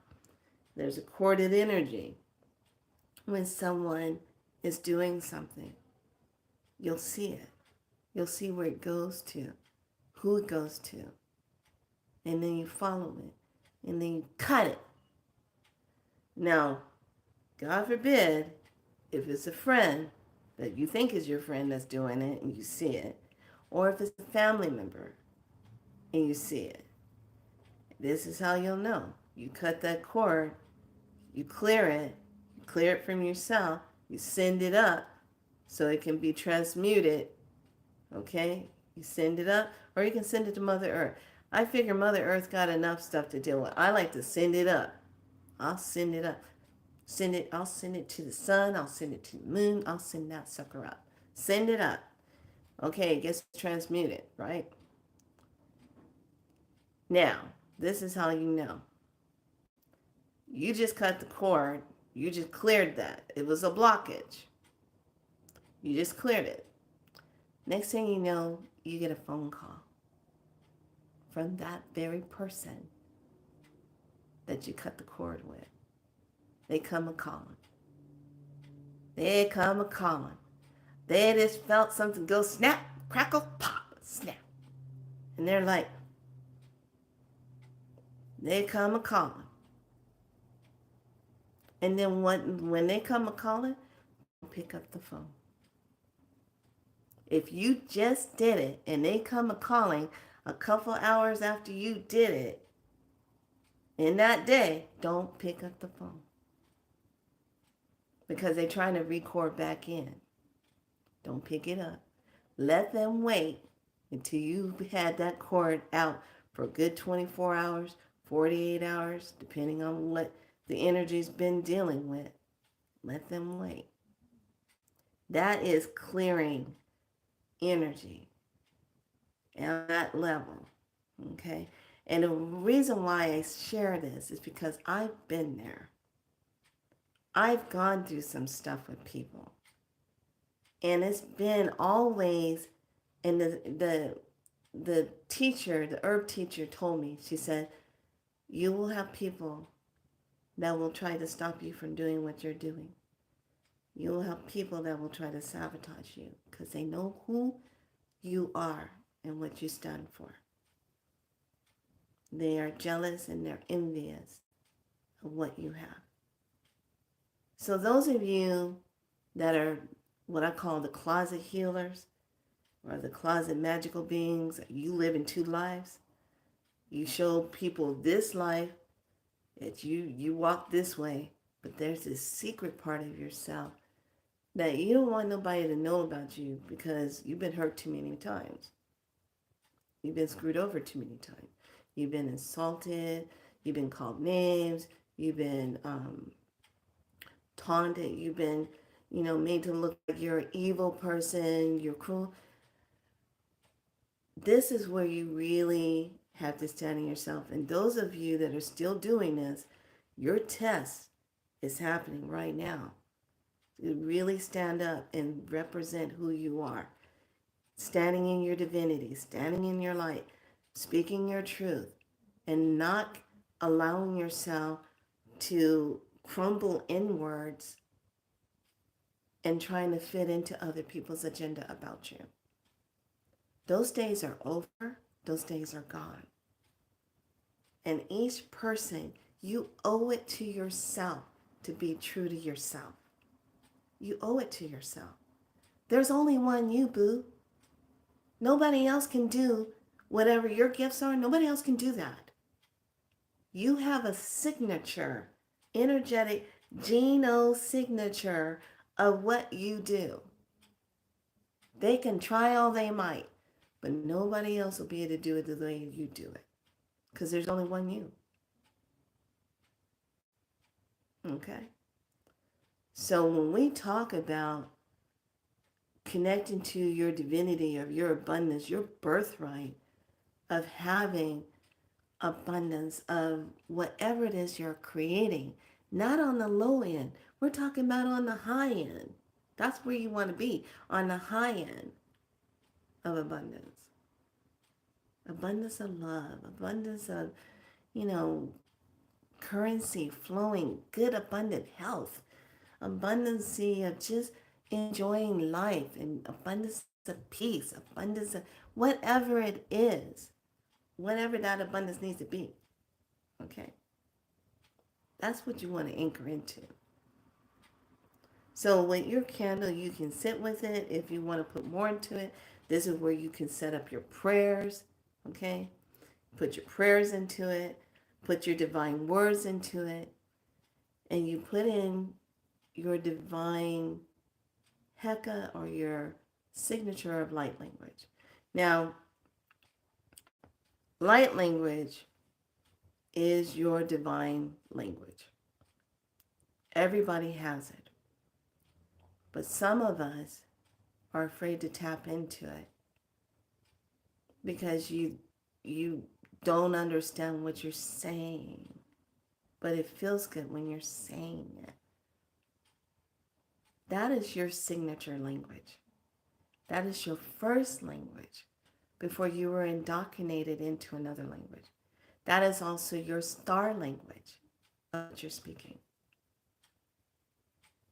There's a corded energy when someone is doing something. You'll see it. You'll see where it goes to, who it goes to, and then you follow it, and then you cut it. Now, God forbid, if it's a friend that you think is your friend that's doing it and you see it, or if it's a family member and you see it, this is how you'll know. You cut that cord, you clear it from yourself, you send it up so it can be transmuted, okay? You send it up, or you can send it to Mother Earth. I figure Mother Earth got enough stuff to deal with. I like to send it up. I'll send it up. I'll send it to the sun. I'll send it to the moon. I'll send that sucker up. Send it up. Okay, it gets transmuted, right? Now, this is how you know. You just cut the cord. You just cleared that. It was a blockage. You just cleared it. Next thing you know, you get a phone call from that very person that you cut the cord with. They come a-calling. They come a-calling. They just felt something go snap, crackle, pop, snap. And they're like, they come a-calling. And then when they come a-calling, pick up the phone. If you just did it and they come a-calling a couple hours after you did it, in that day, don't pick up the phone. Because they're trying to record back in. Don't pick it up. Let them wait until you've had that cord out for a good 24 hours, 48 hours, depending on what the energy's been dealing with. Let them wait. That is clearing energy at that level. Okay? And the reason why I share this is because I've been there. I've gone through some stuff with people. And it's been always, and the teacher, the herb teacher told me, she said, you will have people that will try to stop you from doing what you're doing. You will have people that will try to sabotage you because they know who you are and what you stand for. They are jealous and they're envious of what you have. So those of you that are what I call the closet healers or the closet magical beings, you live in two lives. You show people this life that you walk this way, but there's this secret part of yourself that you don't want nobody to know about you because you've been hurt too many times. You've been screwed over too many times. You've been insulted. You've been called names. You've been taunted. You've been, made to look like you're an evil person. You're cruel. This is where you really have to stand in yourself. And those of you that are still doing this, your test is happening right now. to really stand up and represent who you are, standing in your divinity, standing in your light, speaking your truth, and not allowing yourself to crumble inwards and trying to fit into other people's agenda about you. Those days are over. Those days are gone. And each person, you owe it to yourself to be true to yourself. You owe it to yourself. There's only one you, boo. Nobody else can do whatever your gifts are. Nobody else can do that. You have a signature, energetic geno signature of what you do. They can try all they might, but nobody else will be able to do it the way you do it. Because there's only one you. Okay? So when we talk about connecting to your divinity, of your abundance, your birthright of having abundance of whatever it is you're creating, not on the low end. We're talking about on the high end. That's where you want to be, on the high end of abundance. Abundance of love, abundance of, currency flowing, good abundant health, abundance of just enjoying life, and abundance of peace, abundance of whatever it is, whatever that abundance needs to be. Okay? That's what you want to anchor into. So with your candle, you can sit with it. If you want to put more into it, this is where you can set up your prayers. Okay? Put your prayers into it. Put your divine words into it. And you put in your divine Heka, or your signature of light language. Now, light language is your divine language. Everybody has it. But some of us are afraid to tap into it because you don't understand what you're saying. But it feels good when you're saying it. That is your signature language. That is your first language before you were indoctrinated into another language. That is also your star language of what you're speaking.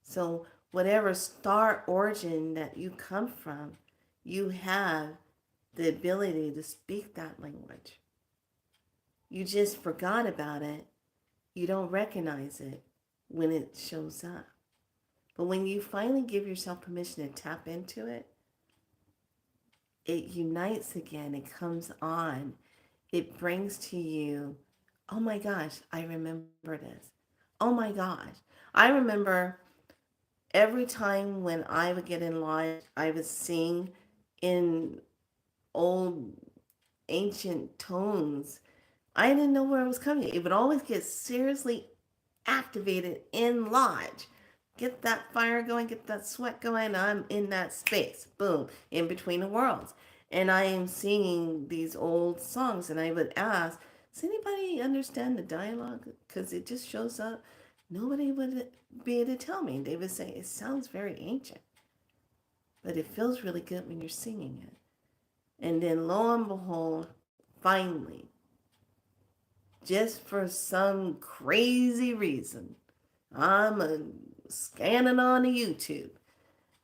So whatever star origin that you come from, you have the ability to speak that language. You just forgot about it. You don't recognize it when it shows up. But when you finally give yourself permission to tap into it, it unites again. It comes on. It brings to you, oh my gosh, I remember this. Oh my gosh. I remember every time when I would get in line, I would sing in old ancient tones. I didn't know where it was coming. It would always get seriously activated in lodge. Get that fire going, get that sweat going. I'm in that space, boom, in between the worlds. And I am singing these old songs, and I would ask, does anybody understand the dialogue? Because it just shows up. Nobody would be able to tell me. They would say, it sounds very ancient, but it feels really good when you're singing it. And then lo and behold, finally, just for some crazy reason, scanning on the YouTube,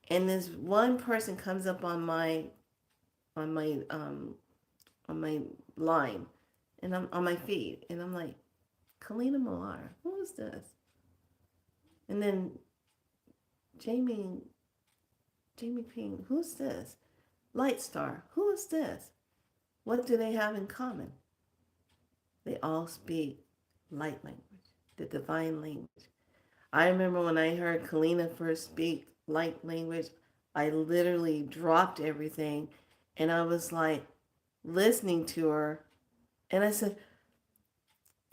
and this one person comes up on my on my um on my line, and I'm on my feed, and I'm like, Kalina Moar, who is this? And then Jamie Ping, who's this? Light Star, who is this? What do they have in common? They all speak light language, the divine language. I remember when I heard Kalina first speak light language, I literally dropped everything, and I was like listening to her, and I said,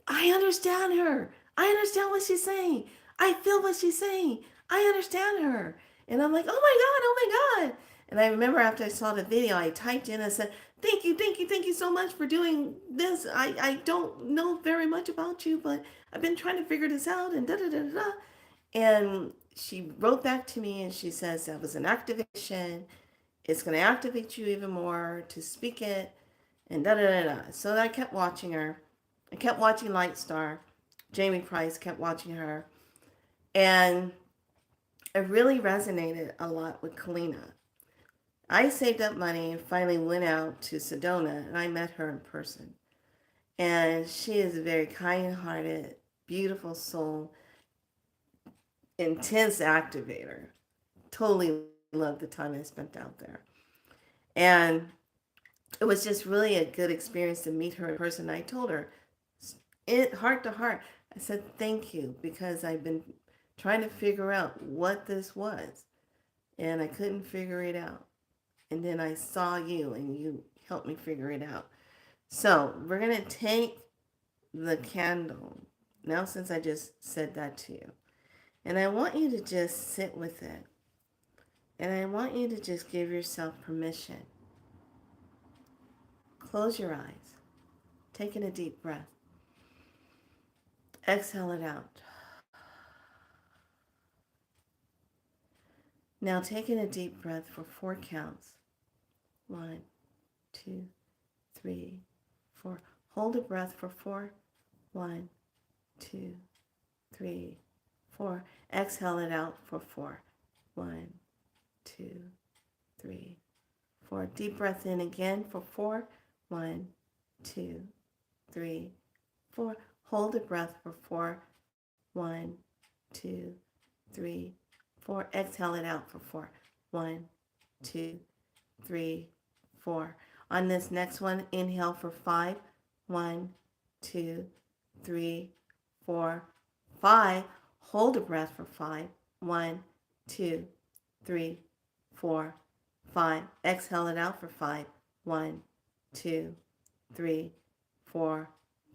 I understand her. I understand what she's saying. I feel what she's saying. I understand her. And I'm like, oh my God. And I remember after I saw the video, I typed in and said, thank you so much for doing this. I don't know very much about you, but I've been trying to figure this out, and da da da da. And she wrote back to me and she says that was an activation. It's going to activate you even more to speak it, and da da da da. So I kept watching her. I kept watching Lightstar. Jamie Price kept watching her. And it really resonated a lot with Kalina. I saved up money and finally went out to Sedona and I met her in person. And she is a very kind hearted, beautiful soul, intense activator. Totally loved the time I spent out there. And it was just really a good experience to meet her in person. I told her, it heart to heart, I said thank you because I've been trying to figure out what this was and I couldn't figure it out. And then I saw you and you helped me figure it out. So we're going to take the candle now since I just said that to you. And I want you to just sit with it. And I want you to just give yourself permission. Close your eyes. Taking a deep breath. Exhale it out. Now taking a deep breath for 4 counts. 1, 2, 3, 4. Hold a breath for 4. 1, 2, 3, 4. Exhale it out for 4. 1, 2, 3, 4. Deep breath in again for 4. 1, 2, 3, 4. Hold the breath for 4. 1, 2, 3, 4. Exhale it out for 4. 1, 2, 3, 4. On this next one, inhale for 5. 1, 2, 3, 4, 5. Hold a breath for 5. 1, 2, 3, 4, 5. Exhale it out for 5. 1, 2, 3, 4,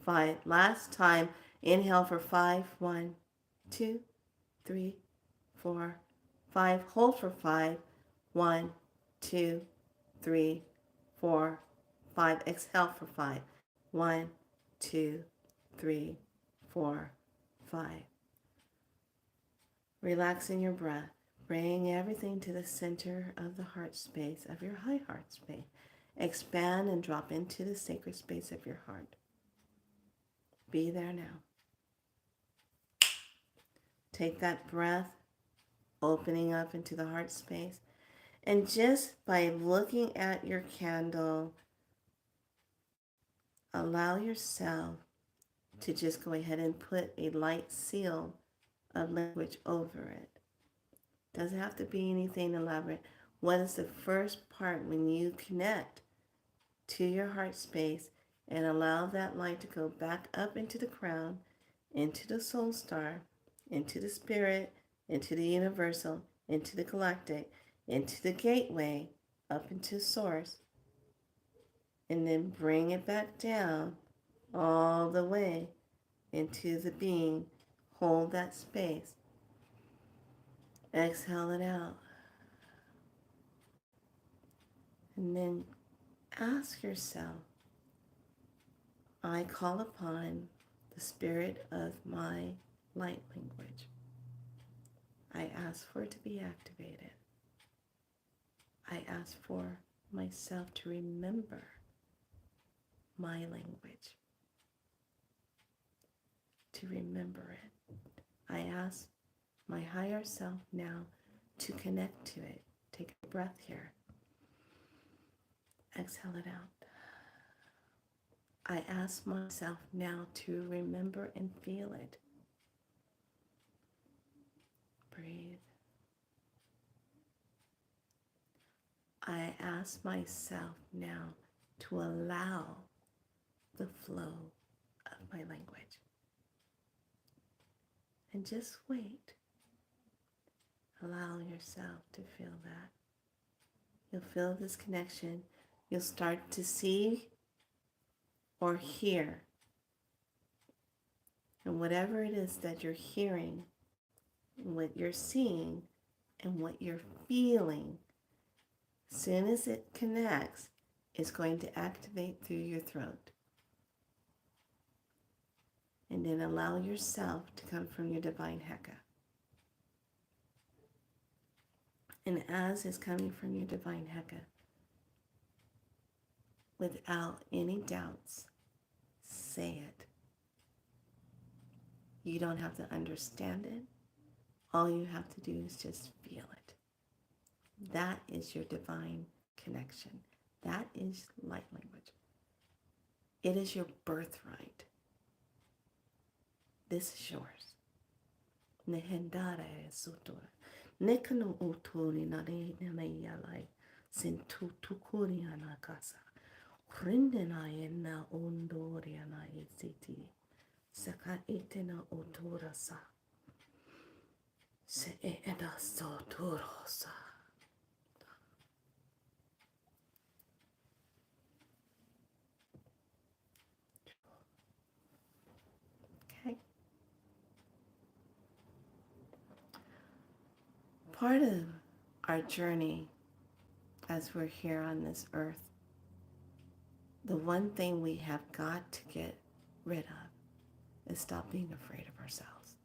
5. Last time, inhale for 5. 1, 2, 3, 4, 5. Hold for 5. 1, 2, 3, 4, 5. Exhale for 5. 1, 2, 3, 4, 5. Relaxing your breath. Bring everything to the center of the heart space, of your high heart space. Expand and drop into the sacred space of your heart. Be there now. Take that breath, opening up into the heart space. And just by looking at your candle, allow yourself to just go ahead and put a light seal of language over it. Doesn't have to be anything elaborate. What is the first part when you connect to your heart space and allow that light to go back up into the crown, into the soul star, into the spirit, into the universal, into the galactic, into the gateway, up into source, and then bring it back down all the way into the being. Hold that space. Exhale it out. And then ask yourself, I call upon the spirit of my light language. I ask for it to be activated. I ask for myself to remember my language, to remember it. I ask my higher self now to connect to it. Take a breath here. Exhale it out. I ask myself now to remember and feel it. Breathe. I ask myself now to allow the flow of my language. And just wait. Allow yourself to feel that. You'll feel this connection. You'll start to see or hear. And whatever it is that you're hearing, what you're seeing, and what you're feeling, as soon as it connects, it's going to activate through your throat. And then allow yourself to come from your divine Heka. And as is coming from your divine Heka, without any doubts, say it. You don't have to understand it. All you have to do is just feel it. That is your divine connection. That is light language. It is your birthright. This is yours. Nehendare sutura. Nekano utori nare yalai. Sintu tukuri anakasa. Krindena yena ondori anayesiti. Saka itena otorasa. Se eda sotorosa. Okay. Part of our journey as we're here on this earth, the one thing we have got to get rid of is stop being afraid of ourselves.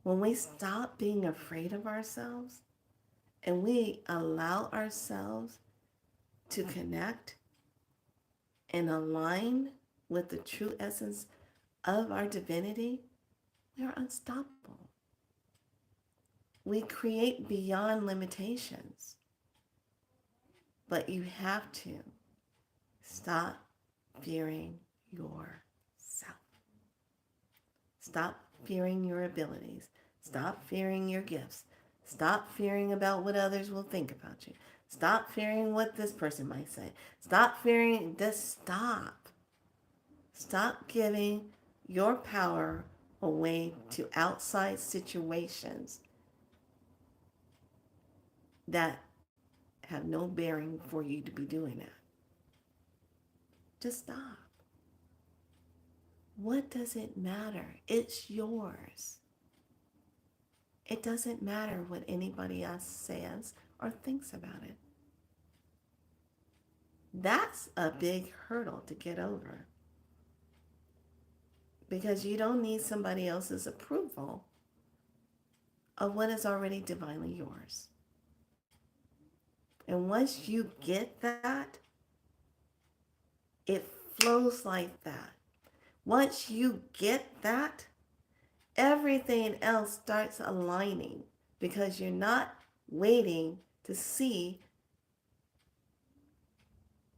When we stop being afraid of ourselves and we allow ourselves to connect and align with the true essence of our divinity, we are unstoppable. We create beyond limitations. But you have to stop fearing yourself. Stop fearing your abilities. Stop fearing your gifts. Stop fearing about what others will think about you. Stop fearing what this person might say. Stop fearing this. Stop. Stop giving your power away to outside situations that have no bearing for you to be doing that. Just stop. What does it matter? It's yours. It doesn't matter what anybody else says or thinks about it. That's a big hurdle to get over. Because you don't need somebody else's approval of what is already divinely yours. And once you get that, it flows like that. Once you get that, everything else starts aligning because you're not waiting to see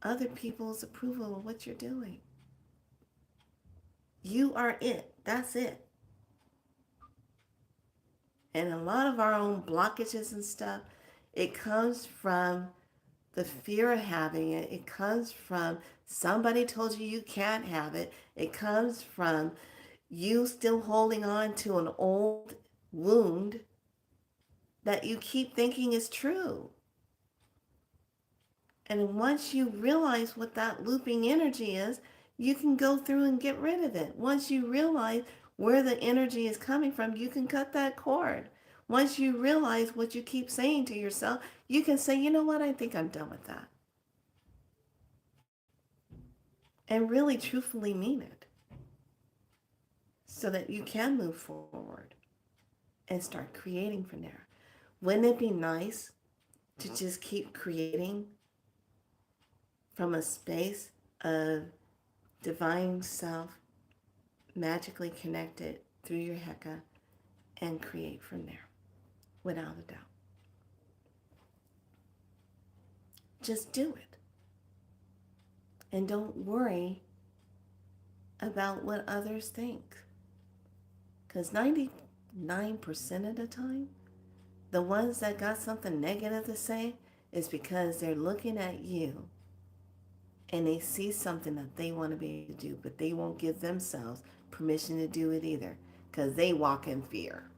other people's approval of what you're doing. You are it. That's it. And a lot of our own blockages and stuff, it comes from the fear of having it. It comes from somebody told you you can't have it. It comes from you still holding on to an old wound that you keep thinking is true. And once you realize what that looping energy is, you can go through and get rid of it. Once you realize where the energy is coming from, you can cut that cord. Once you realize what you keep saying to yourself, you can say, you know what, I think I'm done with that. And really truthfully mean it. So that you can move forward and start creating from there. Wouldn't it be nice to just keep creating from a space of divine self, magically connected through your Heka, and create from there, without a doubt. Just do it. And don't worry about what others think. Because 99% of the time, the ones that got something negative to say is because they're looking at you and they see something that they want to be able to do, but they won't give themselves permission to do it either because they walk in fear.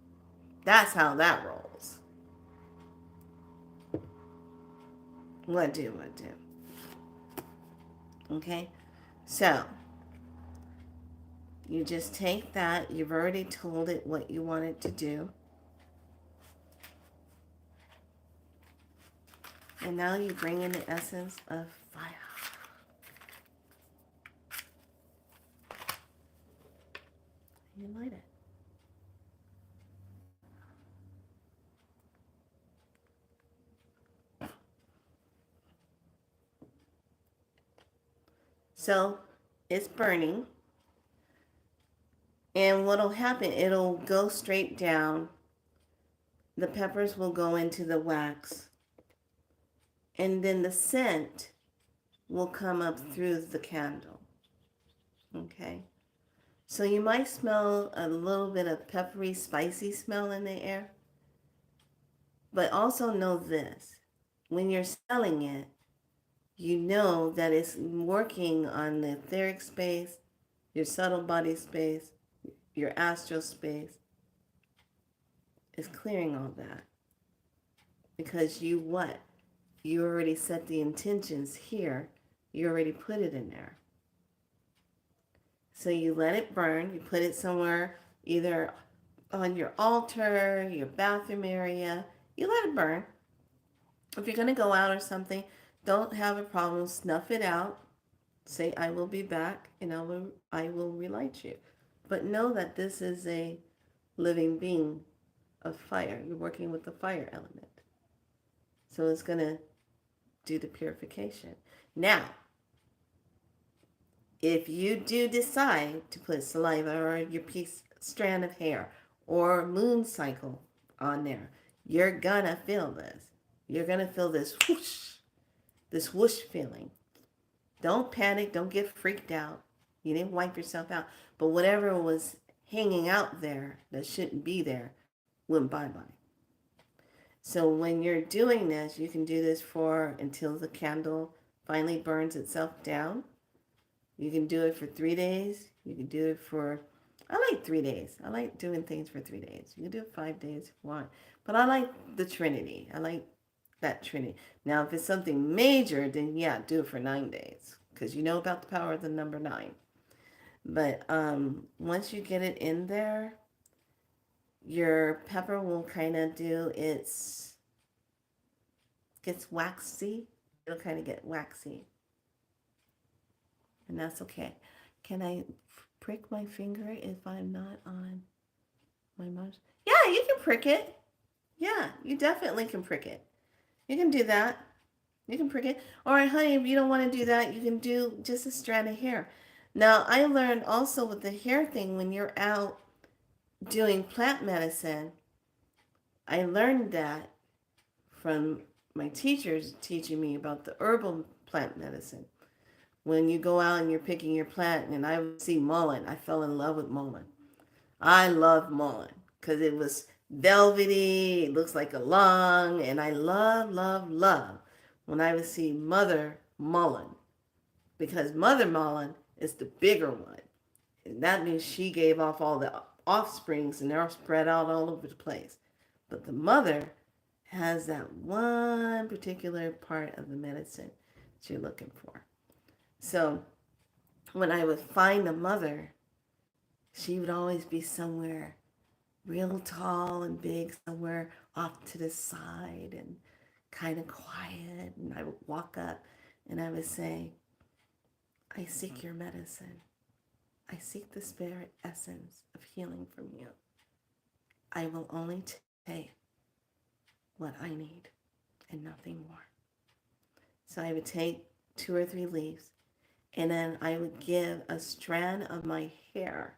That's how that rolls. What do? Okay? So, you just take that. You've already told it what you want it to do. And now you bring in the essence of fire. You light it. So it's burning. And what'll happen, it'll go straight down. The peppers will go into the wax. And then the scent will come up through the candle. Okay? So you might smell a little bit of peppery, spicy smell in the air. But also know this. When you're smelling it, you know that it's working on the etheric space, your subtle body space, your astral space. It's clearing all that. Because you what? You already set the intentions here. You already put it in there. So you let it burn. You put it somewhere, either on your altar, your bathroom area. You let it burn. If you're going to go out or something, don't have a problem. Snuff it out. Say, I will be back, and I will relight you. But know that this is a living being of fire. You're working with the fire element. So it's going to do the purification. Now, if you do decide to put saliva or your strand of hair or moon cycle on there, you're going to feel this. You're going to feel this whoosh feeling. Don't panic. Don't get freaked out. You didn't wipe yourself out. But whatever was hanging out there that shouldn't be there went bye-bye. So when you're doing this, you can do this until the candle finally burns itself down. You can do it for 3 days. You can do it I like 3 days. I like doing things for 3 days. You can do it 5 days if you want. But I like the Trinity. I like that Trinity. Now, if it's something major, then yeah, do it for 9 days. Because you know about the power of the number 9. But once you get it in there, your pepper will kind of gets waxy. It'll kind of get waxy. And that's okay. Can I prick my finger if I'm not on my mouse? Yeah, you can prick it. Yeah, you definitely can prick it. You can do that. You can prick it. All right, honey, if you don't want to do that, you can do just a strand of hair. Now, I learned also with the hair thing, when you're out doing plant medicine, I learned that from my teachers teaching me about the herbal plant medicine. When you go out and you're picking your plant, and I would see mullein, I fell in love with mullein. I love mullein because it was velvety, it looks like a lung, and I love when I would see mother mullein, because mother mullein is the bigger one. And that means she gave off all the offsprings, and they're spread out all over the place. But the mother has that one particular part of the medicine that you're looking for. So when I would find a mother, she would always be somewhere real tall and big, somewhere off to the side and kind of quiet. And I would walk up and I would say, I seek your medicine. I seek the spirit essence of healing from you. I will only take what I need and nothing more. So I would take 2 or 3 leaves, and then I would give a strand of my hair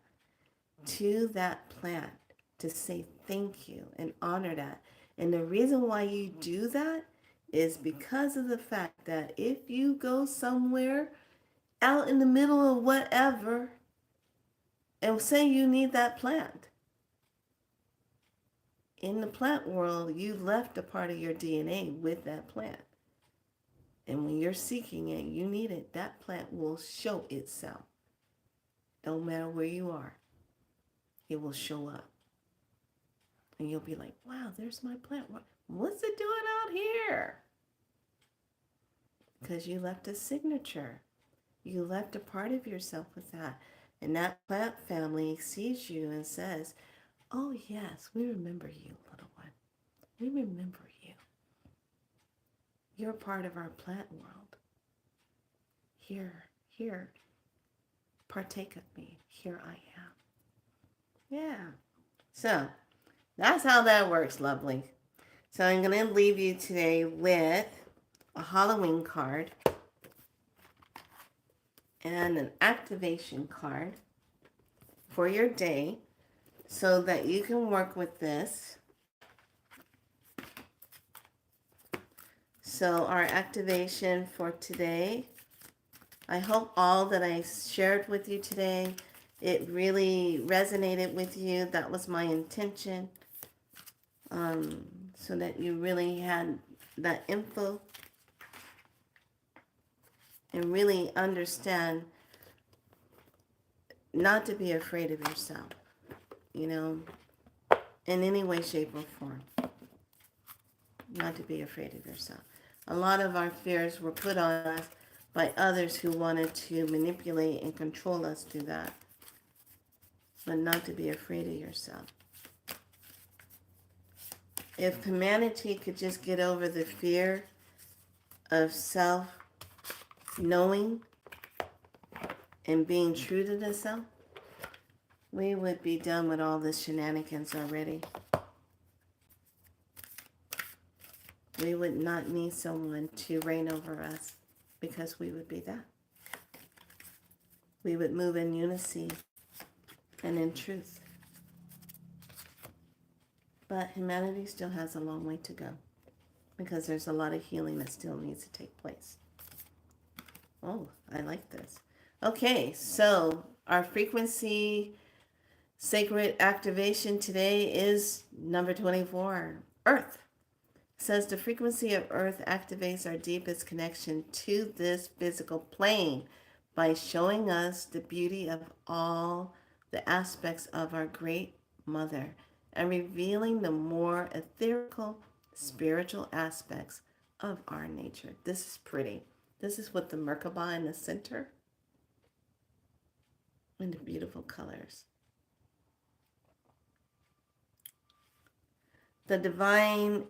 to that plant to say thank you and honor that. And the reason why you do that is because of the fact that if you go somewhere out in the middle of whatever and say you need that plant, in the plant world, you left a part of your DNA with that plant. And when you're seeking it, you need it, that plant will show itself. Don't matter where you are, it will show up. And you'll be like, wow, there's my plant. What's it doing out here? Because you left a signature. You left a part of yourself with that. And that plant family sees you and says, oh yes, we remember you, little one. We remember you. You're part of our plant world. Here, partake of me. Here I am. Yeah. So, that's how that works, lovely. So I'm going to leave you today with a Halloween card. and an activation card for your day so that you can work with this. So our activation for today, I hope all that I shared with you today, it really resonated with you. That was my intention, so that you really had that info and really understand not to be afraid of yourself, in any way, shape, or form. Not to be afraid of yourself. A lot of our fears were put on us by others who wanted to manipulate and control us through that. But not to be afraid of yourself. If humanity could just get over the fear of self-knowing and being true to the self, we would be done with all this shenanigans already. We would not need someone to reign over us because we would be that. We would move in unity and in truth. But humanity still has a long way to go because there's a lot of healing that still needs to take place. Oh, I like this. Okay, so our frequency sacred activation today is number 24, Earth. It says the frequency of Earth activates our deepest connection to this physical plane by showing us the beauty of all the aspects of our great mother and revealing the more ethereal spiritual aspects of our nature. This is pretty. This is with the Merkaba in the center and the beautiful colors. The divine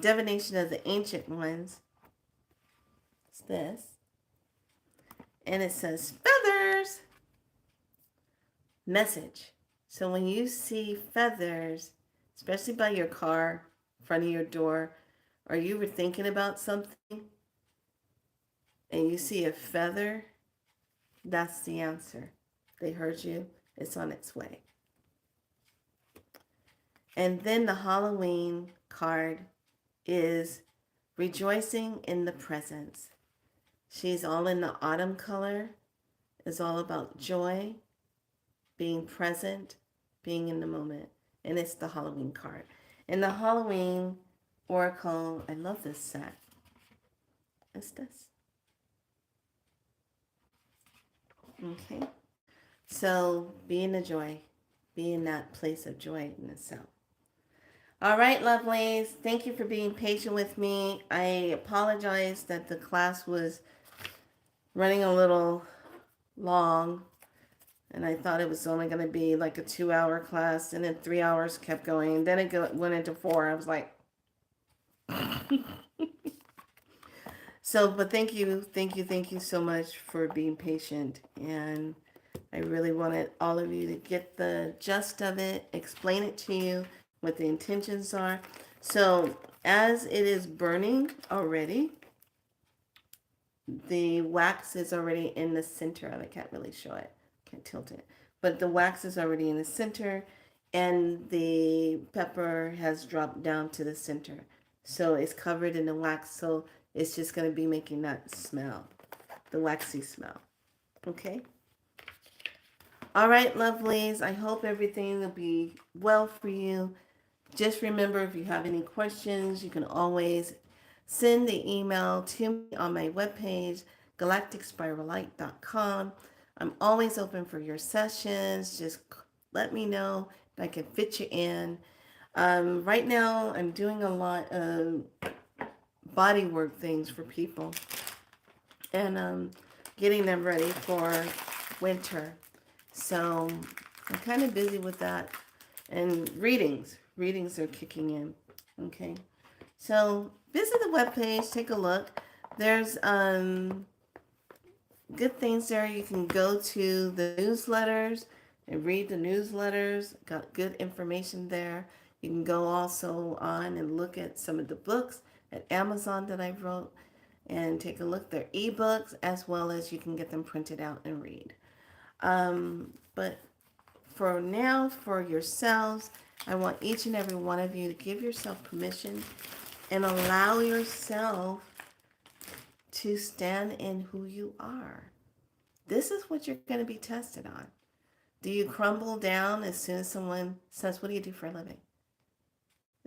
divination of the ancient ones is this. And it says feathers. Message. So when you see feathers, especially by your car, in front of your door, or you were thinking about something and you see a feather, that's the answer. They heard you. It's on its way. And then the Halloween card is rejoicing in the presence. She's all in the autumn color. It's all about joy, being present, being in the moment. And it's the Halloween card. And the Halloween Oracle, I love this set. What's this? Okay. So be in the joy. Be in that place of joy in itself. All right, lovelies. Thank you for being patient with me. I apologize that the class was running a little long. And I thought it was only going to be like a 2-hour class. And then 3 hours kept going. And then it went into 4. I was like... So, but thank you so much for being patient. And I really wanted all of you to get the gist of it, explain it to you, what the intentions are. So, as it is burning already, the wax is already in the center of it. Can't really show it. Can't tilt it. But the wax is already in the center, and the pepper has dropped down to the center. So it's covered in the wax, so it's just going to be making that smell, the waxy smell. Okay? All right, lovelies. I hope everything will be well for you. Just remember, if you have any questions, you can always send the email to me on my webpage, galacticspiralite.com. I'm always open for your sessions. Just let me know if I can fit you in. Right now, I'm doing a lot of body work things for people and getting them ready for winter. So I'm kind of busy with that. And readings are kicking in. Okay. So visit the webpage, take a look. There's good things there. You can go to the newsletters and read the newsletters. Got good information there. You can go also on and look at some of the books at Amazon that I wrote. and take a look. They're ebooks as well as you can get them printed out and read. But for now, for yourselves, I want each and every one of you to give yourself permission and allow yourself to stand in who you are. This is what you're going to be tested on. Do you crumble down as soon as someone says, "What do you do for a living?"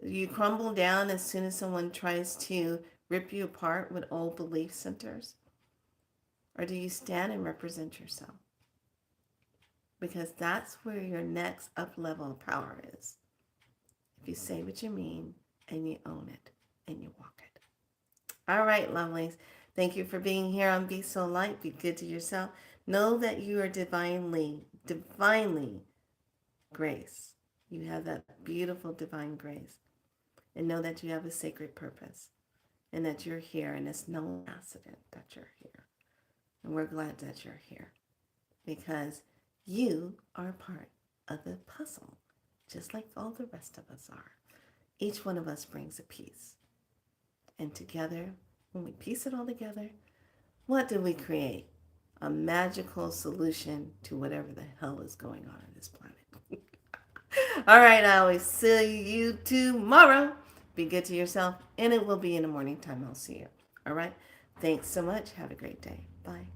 Do you crumble down as soon as someone tries to rip you apart with old belief centers? Or do you stand and represent yourself? Because that's where your next up level of power is. If you say what you mean and you own it and you walk it. All right, lovelies. Thank you for being here on Be So Light. Be good to yourself. Know that you are divinely grace. You have that beautiful divine grace. And know that you have a sacred purpose. And that you're here. And it's no accident that you're here. And we're glad that you're here. Because you are part of the puzzle. Just like all the rest of us are. Each one of us brings a piece. And together, when we piece it all together, what do we create? A magical solution to whatever the hell is going on this planet. All right, I always see you tomorrow. Be good to yourself, and it will be in the morning time. I'll see you. All right? Thanks so much. Have a great day. Bye.